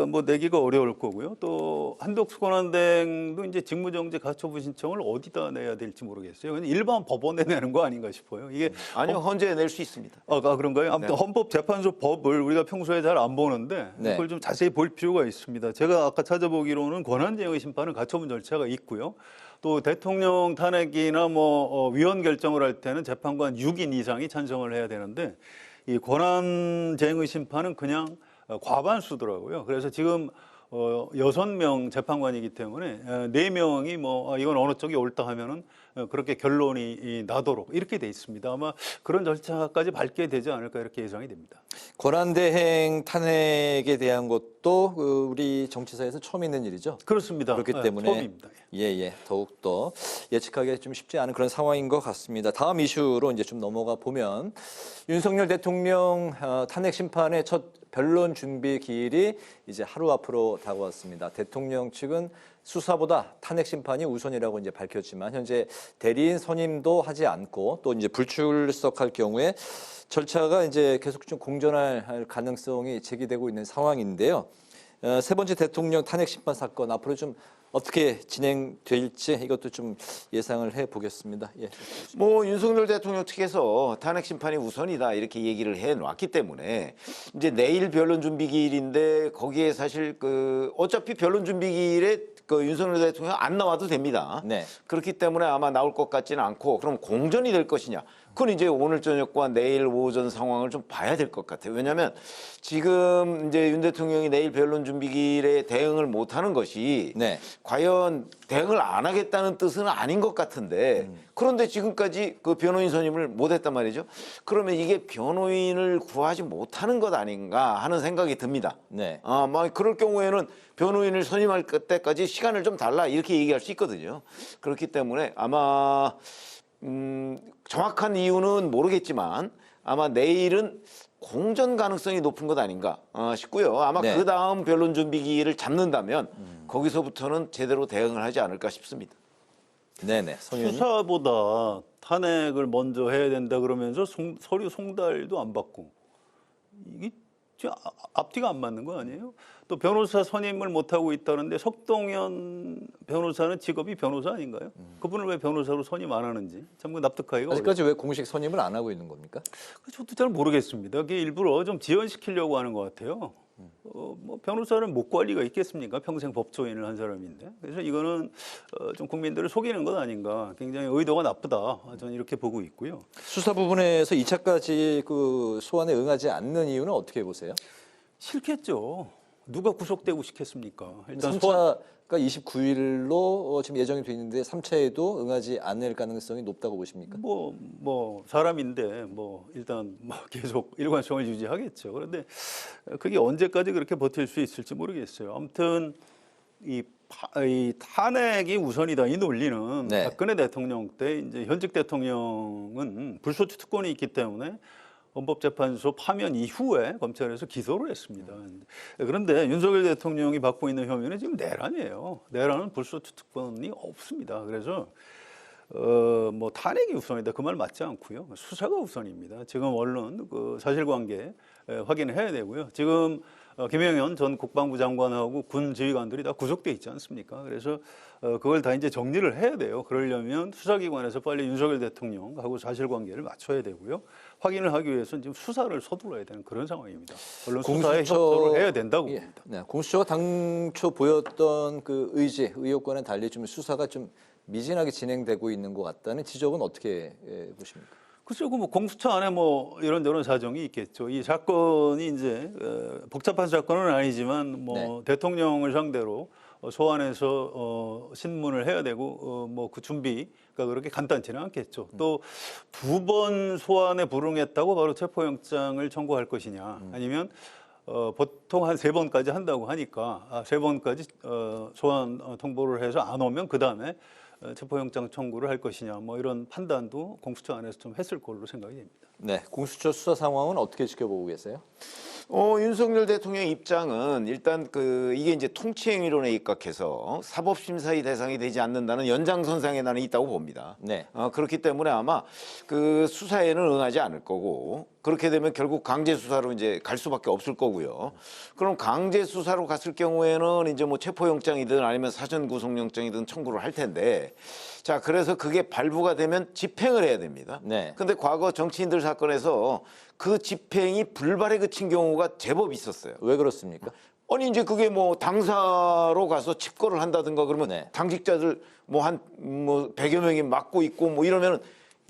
뭐 내기가 어려울 거고요. 또 한덕수 권한대행도 이제 직무정지 가처분 신청을 어디다 내야 될지 모르겠어요. 그냥 일반 법원에 내는 거 아닌가 싶어요. 이게 아니요, 헌재에 낼 수 있습니다. 그런가요? 아무튼 헌법재판소 법을 우리가 평소에 잘 안 보는데 그걸 좀 자세히 볼 필요가 있습니다. 제가 아까 찾아보기로는 권한쟁의 심판은 가처분 절차가 있고요. 또 대통령 탄핵이나 위헌 결정을 할 때는 재판관 6인 이상이 찬성을 해야 되는데 이 권한쟁의 심판은 그냥 과반수더라고요. 그래서 지금 6명 재판관이기 때문에 4명이 뭐 이건 어느 쪽이 옳다 하면은 그렇게 결론이 나도록 이렇게 돼 있습니다. 아마 그런 절차까지 밟게 되지 않을까 이렇게 예상이 됩니다. 권한대행 탄핵에 대한 것도 우리 정치사에서 처음 있는 일이죠. 그렇습니다. 그렇기 때문에 처음입니다. 예, 더욱더 예측하기 좀 쉽지 않은 그런 상황인 것 같습니다. 다음 이슈로 이제 좀 넘어가 보면 윤석열 대통령 탄핵 심판의 첫 변론 준비 기일이 이제 하루 앞으로 다가왔습니다. 대통령 측은 수사보다 탄핵 심판이 우선이라고 이제 밝혔지만 현재 대리인 선임도 하지 않고 또 이제 불출석할 경우에 절차가 이제 계속 좀 공전할 가능성이 제기되고 있는 상황인데요. 세 번째 대통령 탄핵 심판 사건 앞으로 좀 어떻게 진행될지 이것도 좀 예상을 해 보겠습니다. 예. 뭐 윤석열 대통령 측에서 탄핵 심판이 우선이다 이렇게 얘기를 해 놨기 때문에 이제 내일 변론 준비 기일인데 거기에 사실 어차피 변론 준비 기일에 윤석열 대통령 안 나와도 됩니다. 네. 그렇기 때문에 아마 나올 것 같지는 않고 그럼 공전이 될 것이냐? 그건 이제 오늘 저녁과 내일 오전 상황을 좀 봐야 될 것 같아요. 왜냐하면 지금 이제 윤 대통령이 내일 변론 준비기일에 대응을 못하는 것이 네. 과연 대응을 안 하겠다는 뜻은 아닌 것 같은데 그런데 지금까지 그 변호인 선임을 못했단 말이죠. 그러면 이게 변호인을 구하지 못하는 것 아닌가 하는 생각이 듭니다. 네. 막 그럴 경우에는 변호인을 선임할 때까지 시간을 좀 달라 이렇게 얘기할 수 있거든요. 그렇기 때문에 아마 정확한 이유는 모르겠지만 아마 내일은 공전 가능성이 높은 것 아닌가 싶고요. 아마 네. 그 다음 변론 준비 기일을 잡는다면 거기서부터는 제대로 대응을 하지 않을까 싶습니다. 네네. 수사보다 탄핵을 먼저 해야 된다 그러면서 서류 송달도 안 받고 이게 앞뒤가 안 맞는 거 아니에요? 또 변호사 선임을 못하고 있다는데 석동현 변호사는 직업이 변호사 아닌가요? 그분을 왜 변호사로 선임 안 하는지 참 납득하기가 아직까지 왜 공식 선임을 안 하고 있는 겁니까? 저도 잘 모르겠습니다. 그게 일부러 좀 지연시키려고 하는 것 같아요. 뭐 변호사는 목 관리가 있겠습니까? 평생 법조인을 한 사람인데. 그래서 이거는 좀 국민들을 속이는 것 아닌가. 굉장히 의도가 나쁘다. 저는 이렇게 보고 있고요. 수사 부분에서 2차까지 그 소환에 응하지 않는 이유는 어떻게 보세요? 싫겠죠. 누가 구속되고 싶겠습니까? 일단 3차가 29일로 지금 예정이 돼 있는데 3차에도 응하지 않을 가능성이 높다고 보십니까? 뭐 사람인데 일단 계속 일관성을 유지하겠죠. 그런데 그게 언제까지 그렇게 버틸 수 있을지 모르겠어요. 아무튼 이 탄핵이 우선이다 이 논리는 네. 박근혜 대통령 때 이제 현직 대통령은 불소추 특권이 있기 때문에 헌법재판소 파면 이후에 검찰에서 기소를 했습니다. 그런데 윤석열 대통령이 받고 있는 혐의는 지금 내란이에요. 내란은 불소추 특권이 없습니다. 그래서 뭐 탄핵이 우선이다 그 말 맞지 않고요. 수사가 우선입니다. 지금 언론 그 사실관계 확인을 해야 되고요. 지금 김영현 전 국방부 장관하고 군 지휘관들이 다 구속돼 있지 않습니까? 그래서 그걸 다 이제 정리를 해야 돼요. 그러려면 수사기관에서 빨리 윤석열 대통령하고 사실관계를 맞춰야 되고요. 확인을 하기 위해서는 지금 수사를 서둘러야 되는 그런 상황입니다. 언론 수사에 협조를 해야 된다고 봅니다. 네, 공수처가 당초 보였던 그 의지, 의혹과는 달리 좀 수사가 좀 미진하게 진행되고 있는 것 같다는 지적은 어떻게 보십니까? 글쎄요, 뭐 공수처 안에 뭐 이런저런 사정이 있겠죠. 이 사건이 이제 복잡한 사건은 아니지만 뭐 대통령을 상대로 소환해서 신문을 해야 되고 뭐 그 준비가 그렇게 간단치는 않겠죠. 또 2번 소환에 불응했다고 바로 체포영장을 청구할 것이냐, 아니면 보통 한 3번까지 한다고 하니까 3번까지 소환 통보를 해서 안 오면 그 다음에 체포영장 청구를 할 것이냐, 뭐 이런 판단도 공수처 안에서 좀 했을 걸로 생각이 됩니다. 네, 공수처 수사 상황은 어떻게 지켜보고 계세요? 윤석열 대통령 입장은 일단 이게 이제 통치행위론에 입각해서 사법심사의 대상이 되지 않는다는 연장선상에 나는 있다고 봅니다. 네. 그렇기 때문에 아마 그 수사에는 응하지 않을 거고, 그렇게 되면 결국 강제 수사로 이제 갈 수밖에 없을 거고요. 그럼 강제 수사로 갔을 경우에는 이제 뭐 체포영장이든 아니면 사전 구속영장이든 청구를 할 텐데, 자, 그래서 그게 발부가 되면 집행을 해야 됩니다. 네. 근데 과거 정치인들 사건에서 그 집행이 불발에 그친 경우가 제법 있었어요. 왜 그렇습니까? 아니 이제 그게 뭐 당사로 가서 칩거를 한다든가 그러면 당직자들 뭐 한 100여 명이 맡고 있고 뭐 이러면은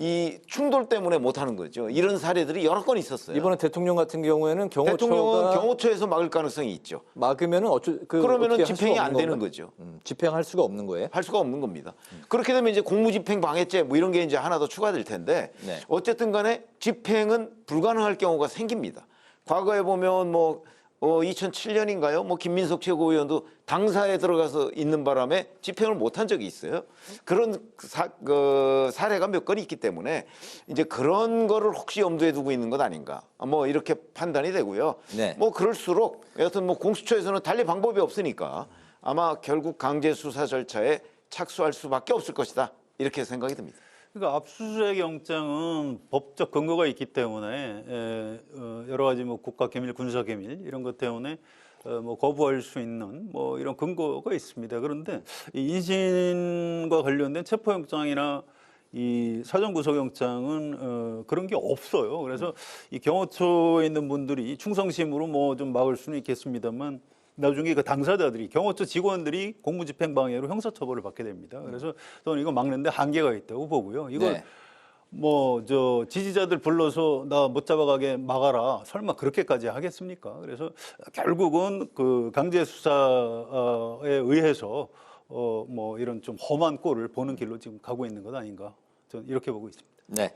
이 충돌 때문에 못하는 거죠. 이런 사례들이 여러 건 있었어요. 이번에 대통령 같은 경우에는 대통령은 경호처에서 막을 가능성이 있죠. 막으면은 그러면은 집행이 안 되는 거죠. 집행할 수가 없는 거예요? 할 수가 없는 겁니다. 그렇게 되면 이제 공무집행 방해죄 뭐 이런 게 이제 하나 더 추가될 텐데 네. 어쨌든 간에 집행은 불가능할 경우가 생깁니다. 과거에 보면 뭐 2007년인가요? 뭐 김민석 최고위원도 당사에 들어가서 있는 바람에 집행을 못한 적이 있어요. 그런 사례가 몇 건 있기 때문에 이제 그런 거를 혹시 염두에 두고 있는 것 아닌가? 뭐 이렇게 판단이 되고요. 네. 뭐 그럴수록 여하튼 뭐 공수처에서는 달리 방법이 없으니까 아마 결국 강제 수사 절차에 착수할 수밖에 없을 것이다. 이렇게 생각이 듭니다. 그러니까 압수수색 영장은 법적 근거가 있기 때문에 여러 가지 뭐 국가기밀, 군사기밀 이런 것 때문에 뭐 거부할 수 있는 뭐 이런 근거가 있습니다. 그런데 이 인신과 관련된 체포영장이나 이 사전구속영장은 그런 게 없어요. 그래서 이 경호처에 있는 분들이 충성심으로 뭐 좀 막을 수는 있겠습니다만 나중에 그 당사자들이 경호처 직원들이 공무집행방해로 형사처벌을 받게 됩니다. 그래서 저는 이거 막는데 한계가 있다고 보고요. 이거 네. 뭐 저 지지자들 불러서 나 못 잡아가게 막아라. 설마 그렇게까지 하겠습니까? 그래서 결국은 그 강제 수사에 의해서 뭐 이런 좀 험한 꼴을 보는 길로 지금 가고 있는 것 아닌가? 저는 이렇게 보고 있습니다. 네.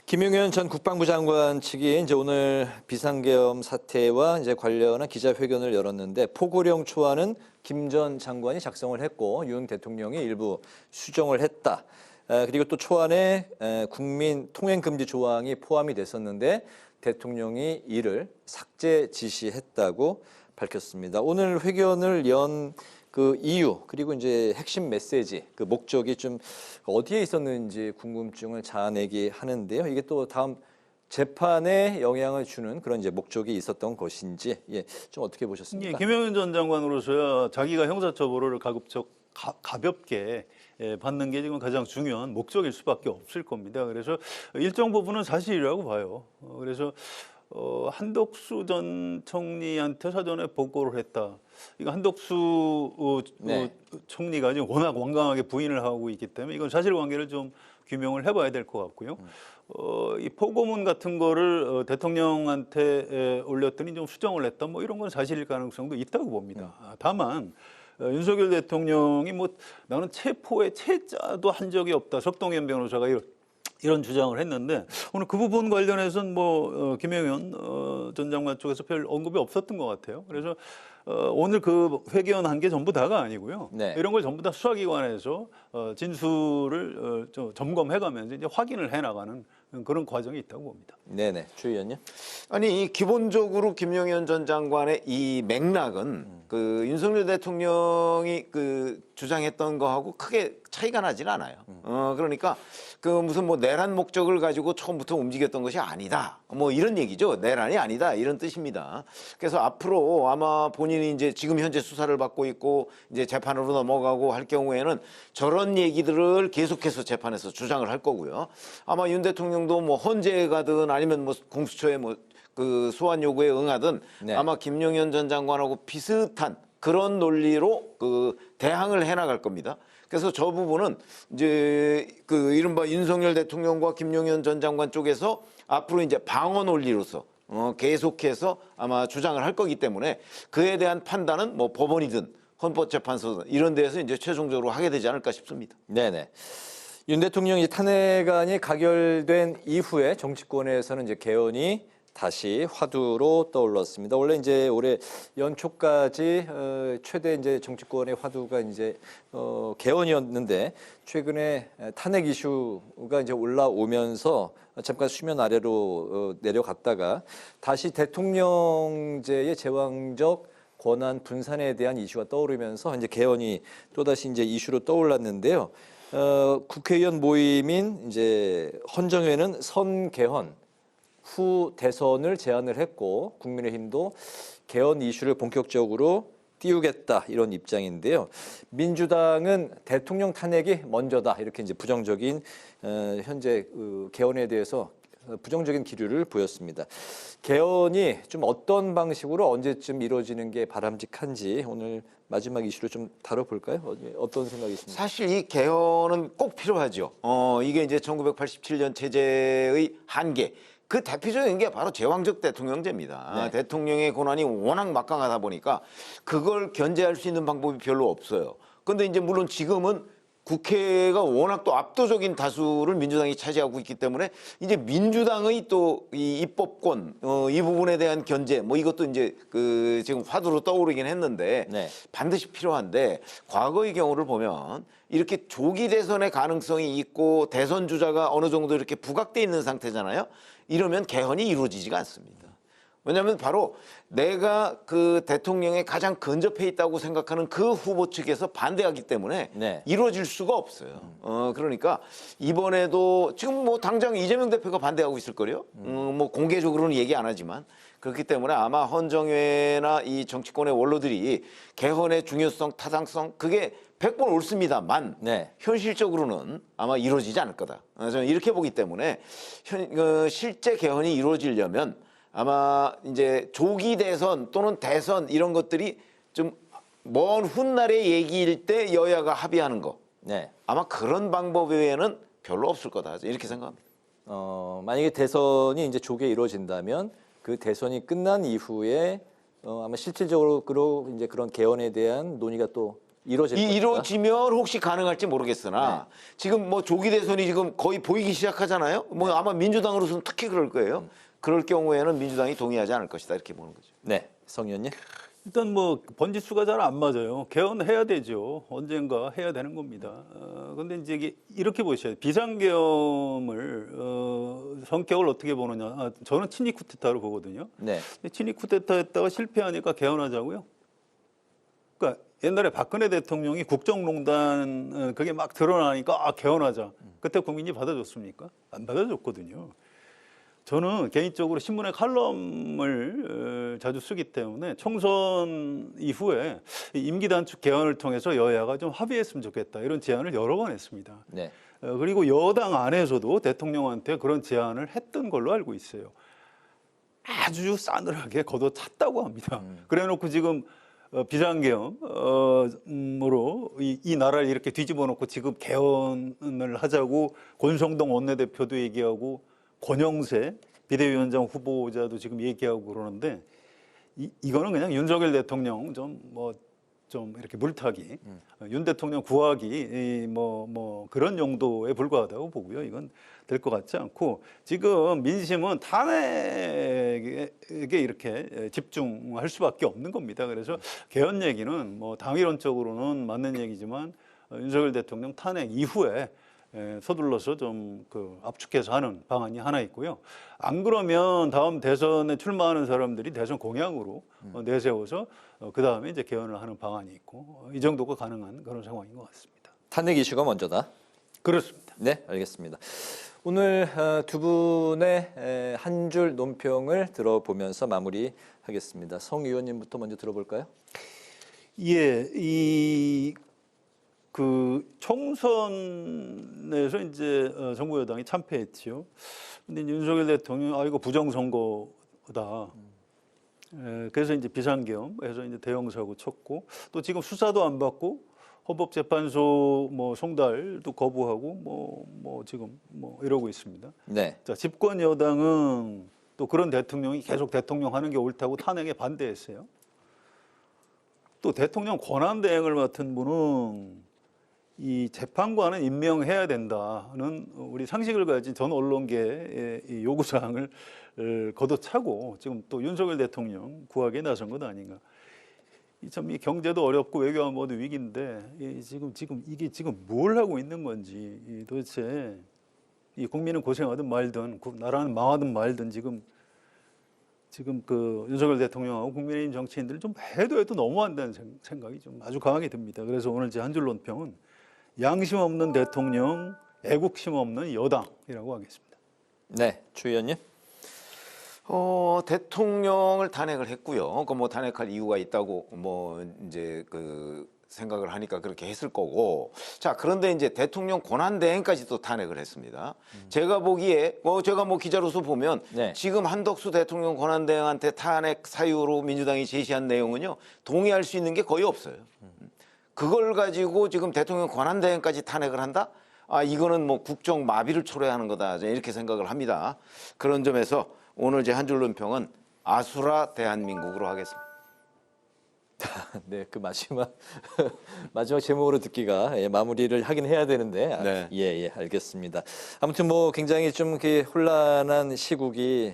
김용현 전 국방부 장관 측이 이제 오늘 비상계엄 사태와 이제 관련한 기자회견을 열었는데 포고령 초안은 김 전 장관이 작성을 했고 윤 대통령이 일부 수정을 했다. 그리고 또 초안에 국민 통행 금지 조항이 포함이 됐었는데 대통령이 이를 삭제 지시했다고 밝혔습니다. 오늘 회견을 연 그 이유 그리고 이제 핵심 메시지 그 목적이 좀 어디에 있었는지 궁금증을 자아내게 하는데요. 이게 또 다음 재판에 영향을 주는 그런 이제 목적이 있었던 것인지 좀 어떻게 보셨습니까? 예, 김용현 전 장관으로서야 자기가 형사처벌을 가볍게 받는 게 지금 가장 중요한 목적일 수밖에 없을 겁니다. 그래서 일정 부분은 사실이라고 봐요. 그래서 한덕수 전 총리한테 사전에 보고를 했다. 이거 한덕수 총리가 지금 워낙 완강하게 부인을 하고 있기 때문에 이건 사실관계를 좀 규명을 해봐야 될 것 같고요. 이 포고문 같은 거를 대통령한테 올렸더니 좀 수정을 했다. 뭐 이런 건 사실일 가능성도 있다고 봅니다. 다만 윤석열 대통령이 뭐 나는 체포에 채자도 한 적이 없다. 석동현 변호사가 이런 주장을 했는데 오늘 그 부분 관련해서는 뭐 김용현 전 장관 쪽에서 별 언급이 없었던 것 같아요. 그래서 오늘 그 회견한 게 전부 다가 아니고요. 네. 이런 걸 전부 다 수사기관에서 진술을 점검해가면서 이제 확인을 해나가는 그런 과정이 있다고 봅니다. 네네, 추 의원님. 아니 기본적으로 김용현 전 장관의 이 맥락은 그 윤석열 대통령이 그 주장했던 거하고 크게 차이가 나진 않아요. 그러니까 그 무슨 뭐 내란 목적을 가지고 처음부터 움직였던 것이 아니다. 뭐 이런 얘기죠. 내란이 아니다 이런 뜻입니다. 그래서 앞으로 아마 본인이 이제 지금 현재 수사를 받고 있고 이제 재판으로 넘어가고 할 경우에는 저런 얘기들을 계속해서 재판에서 주장을 할 거고요. 아마 윤 대통령도 뭐 헌재에 가든 아니면 뭐 공수처에 뭐 그 소환 요구에 응하든 아마 김용현 전 장관하고 비슷한 그런 논리로 그 대항을 해나갈 겁니다. 그래서 저 부분은 이제 그 이른바 윤석열 대통령과 김용현 전 장관 쪽에서 앞으로 이제 방어 논리로서 계속해서 아마 주장을 할 거기 때문에 그에 대한 판단은 뭐 법원이든 헌법재판소든 이런 데에서 이제 최종적으로 하게 되지 않을까 싶습니다. 네네. 윤 대통령이 탄핵안이 가결된 이후에 정치권에서는 이제 개헌이 다시 화두로 떠올랐습니다. 원래 이제 올해 연초까지 최대 이제 정치권의 화두가 이제 개헌이었는데 최근에 탄핵 이슈가 이제 올라오면서 잠깐 수면 아래로 내려갔다가 다시 대통령제의 제왕적 권한 분산에 대한 이슈가 떠오르면서 이제 개헌이 또다시 이제 이슈로 떠올랐는데요. 국회의원 모임인 이제 헌정회는 선개헌 후 대선을 제안을 했고 국민의힘도 개헌 이슈를 본격적으로 띄우겠다 이런 입장인데요. 민주당은 대통령 탄핵이 먼저다 이렇게 이제 부정적인 현재 개헌에 대해서 부정적인 기류를 보였습니다. 개헌이 좀 어떤 방식으로 언제쯤 이루어지는 게 바람직한지 오늘 마지막 이슈로 좀 다뤄볼까요? 어떤 생각이십니까? 사실 이 개헌은 꼭 필요하죠. 이게 이제 1987년 체제의 한계. 그 대표적인 게 바로 제왕적 대통령제입니다. 네. 대통령의 권한이 워낙 막강하다 보니까 그걸 견제할 수 있는 방법이 별로 없어요. 근데 이제 물론 지금은 국회가 워낙 또 압도적인 다수를 민주당이 차지하고 있기 때문에 이제 민주당의 또 이 입법권 이 부분에 대한 견제 뭐 이것도 이제 그 지금 화두로 떠오르긴 했는데 네. 반드시 필요한데 과거의 경우를 보면 이렇게 조기 대선의 가능성이 있고 대선 주자가 어느 정도 이렇게 부각돼 있는 상태잖아요. 이러면 개헌이 이루어지지가 않습니다. 왜냐하면 바로 내가 그 대통령에 가장 근접해 있다고 생각하는 그 후보 측에서 반대하기 때문에 네. 이루어질 수가 없어요. 그러니까 이번에도 지금 뭐 당장 이재명 대표가 반대하고 있을 거요. 뭐 공개적으로는 얘기 안 하지만 그렇기 때문에 아마 헌정회나 이 정치권의 원로들이 개헌의 중요성, 타당성 그게 100번 옳습니다만 네. 현실적으로는 아마 이루어지지 않을 거다. 저는 이렇게 보기 때문에 실제 개헌이 이루어지려면 아마 이제 조기 대선 또는 대선 이런 것들이 좀 먼 훗날의 얘기일 때 여야가 합의하는 거. 네. 아마 그런 방법 외에는 별로 없을 거다. 이렇게 생각합니다. 만약에 대선이 이제 조기에 이루어진다면 그 대선이 끝난 이후에 아마 실질적으로 이제 그런 개헌에 대한 논의가 또 이루어지면 혹시 가능할지 모르겠으나 네. 지금 뭐 조기 대선이 지금 거의 보이기 시작하잖아요. 뭐 아마 민주당으로서는 특히 그럴 거예요. 그럴 경우에는 민주당이 동의하지 않을 것이다 이렇게 보는 거죠. 네, 성 의원님. 일단 뭐 번지수가 잘 안 맞아요. 개헌해야 되죠. 언젠가 해야 되는 겁니다. 근데 이제 이렇게 보셔야 돼요. 비상계엄을 성격을 어떻게 보느냐. 저는 친위 쿠데타로 보거든요. 네. 친위 쿠데타 했다가 실패하니까 개헌하자고요. 그러니까 옛날에 박근혜 대통령이 국정농단 그게 막 드러나니까 개헌하자. 그때 국민이 받아줬습니까? 안 받아줬거든요. 저는 개인적으로 신문에 칼럼을 자주 쓰기 때문에 총선 이후에 임기 단축 개헌을 통해서 여야가 좀 합의했으면 좋겠다 이런 제안을 여러 번 했습니다. 네. 그리고 여당 안에서도 대통령한테 그런 제안을 했던 걸로 알고 있어요. 아주 싸늘하게 걷어찼다고 합니다. 그래놓고 지금 비상계엄으로 이 나라를 이렇게 뒤집어 놓고 지금 개헌을 하자고 권성동 원내대표도 얘기하고 권영세 비대위원장 후보자도 지금 얘기하고 그러는데 이거는 그냥 윤석열 대통령 좀 이렇게 물타기, 윤 대통령 구하기 뭐 그런 용도에 불과하다고 보고요. 이건 될 것 같지 않고 지금 민심은 탄핵에 이렇게 집중할 수밖에 없는 겁니다. 그래서 개헌 얘기는 뭐 당위론적으로는 맞는 얘기지만 윤석열 대통령 탄핵 이후에 서둘러서 좀 압축해서 하는 방안이 하나 있고요. 안 그러면 다음 대선에 출마하는 사람들이 대선 공약으로 내세워서 그 다음에 이제 개헌을 하는 방안이 있고 이 정도가 가능한 그런 상황인 것 같습니다. 탄핵 이슈가 먼저다. 그렇습니다. 네, 알겠습니다. 오늘 두 분의 한 줄 논평을 들어보면서 마무리하겠습니다. 성 의원님부터 먼저 들어볼까요? 예, 총선에서 이제 정부 여당이 참패했지요. 근데 윤석열 대통령이 이거 부정선거다. 그래서 이제 비상계엄해서 이제 대형 사고 쳤고 또 지금 수사도 안 받고 헌법재판소 송달도 거부하고 지금 이러고 있습니다. 네. 자, 집권 여당은 또 그런 대통령이 계속 대통령 하는 게 옳다고 탄핵에 반대했어요. 또 대통령 권한 대행을 맡은 분은 이 재판관은 임명해야 된다는 우리 상식을 가진 전 언론계의 이 요구사항을 걷어차고 지금 또 윤석열 대통령 구하기에 나선 것 아닌가. 참 이 경제도 어렵고 외교가 모두 위기인데 지금 이게 지금 뭘 하고 있는 건지 도대체 이 국민은 고생하든 말든 나라는 망하든 말든 지금 그 윤석열 대통령하고 국민의힘 정치인들은 좀 해도 너무한다는 생각이 좀 아주 강하게 듭니다. 그래서 오늘 제 한 줄 논평은 양심 없는 대통령, 애국심 없는 여당이라고 하겠습니다. 네, 추 의원님. 대통령을 탄핵을 했고요. 탄핵할 이유가 있다고 이제 생각을 하니까 그렇게 했을 거고. 자, 그런데 이제 대통령 권한대행까지 또 탄핵을 했습니다. 제가 보기에 제가 기자로서 보면 네. 지금 한덕수 대통령 권한대행한테 탄핵 사유로 민주당이 제시한 내용은요, 동의할 수 있는 게 거의 없어요. 그걸 가지고 지금 대통령 권한대행까지 탄핵을 한다? 이거는 국정 마비를 초래하는 거다, 이렇게 생각을 합니다. 그런 점에서 오늘 제 한 줄 논평은 아수라 대한민국으로 하겠습니다. 네, 그 마지막 제목으로 듣기가 마무리를 하긴 해야 되는데 네. 예, 알겠습니다. 아무튼 굉장히 좀 혼란한 시국이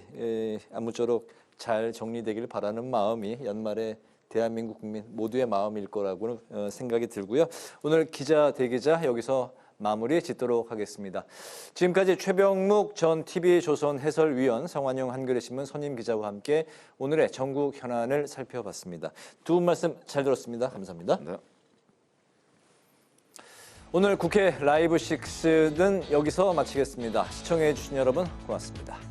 아무쪼록 잘 정리되길 바라는 마음이 연말에 대한민국 국민 모두의 마음일 거라고 생각이 들고요. 오늘 기자 대기자 여기서 마무리 짓도록 하겠습니다. 지금까지 최병묵 전 TV조선 해설위원, 성완용 한겨레신문 선임 기자와 함께 오늘의 전국 현안을 살펴봤습니다. 두 분 말씀 잘 들었습니다. 감사합니다. 네. 오늘 국회 라이브 6는 여기서 마치겠습니다. 시청해 주신 여러분 고맙습니다.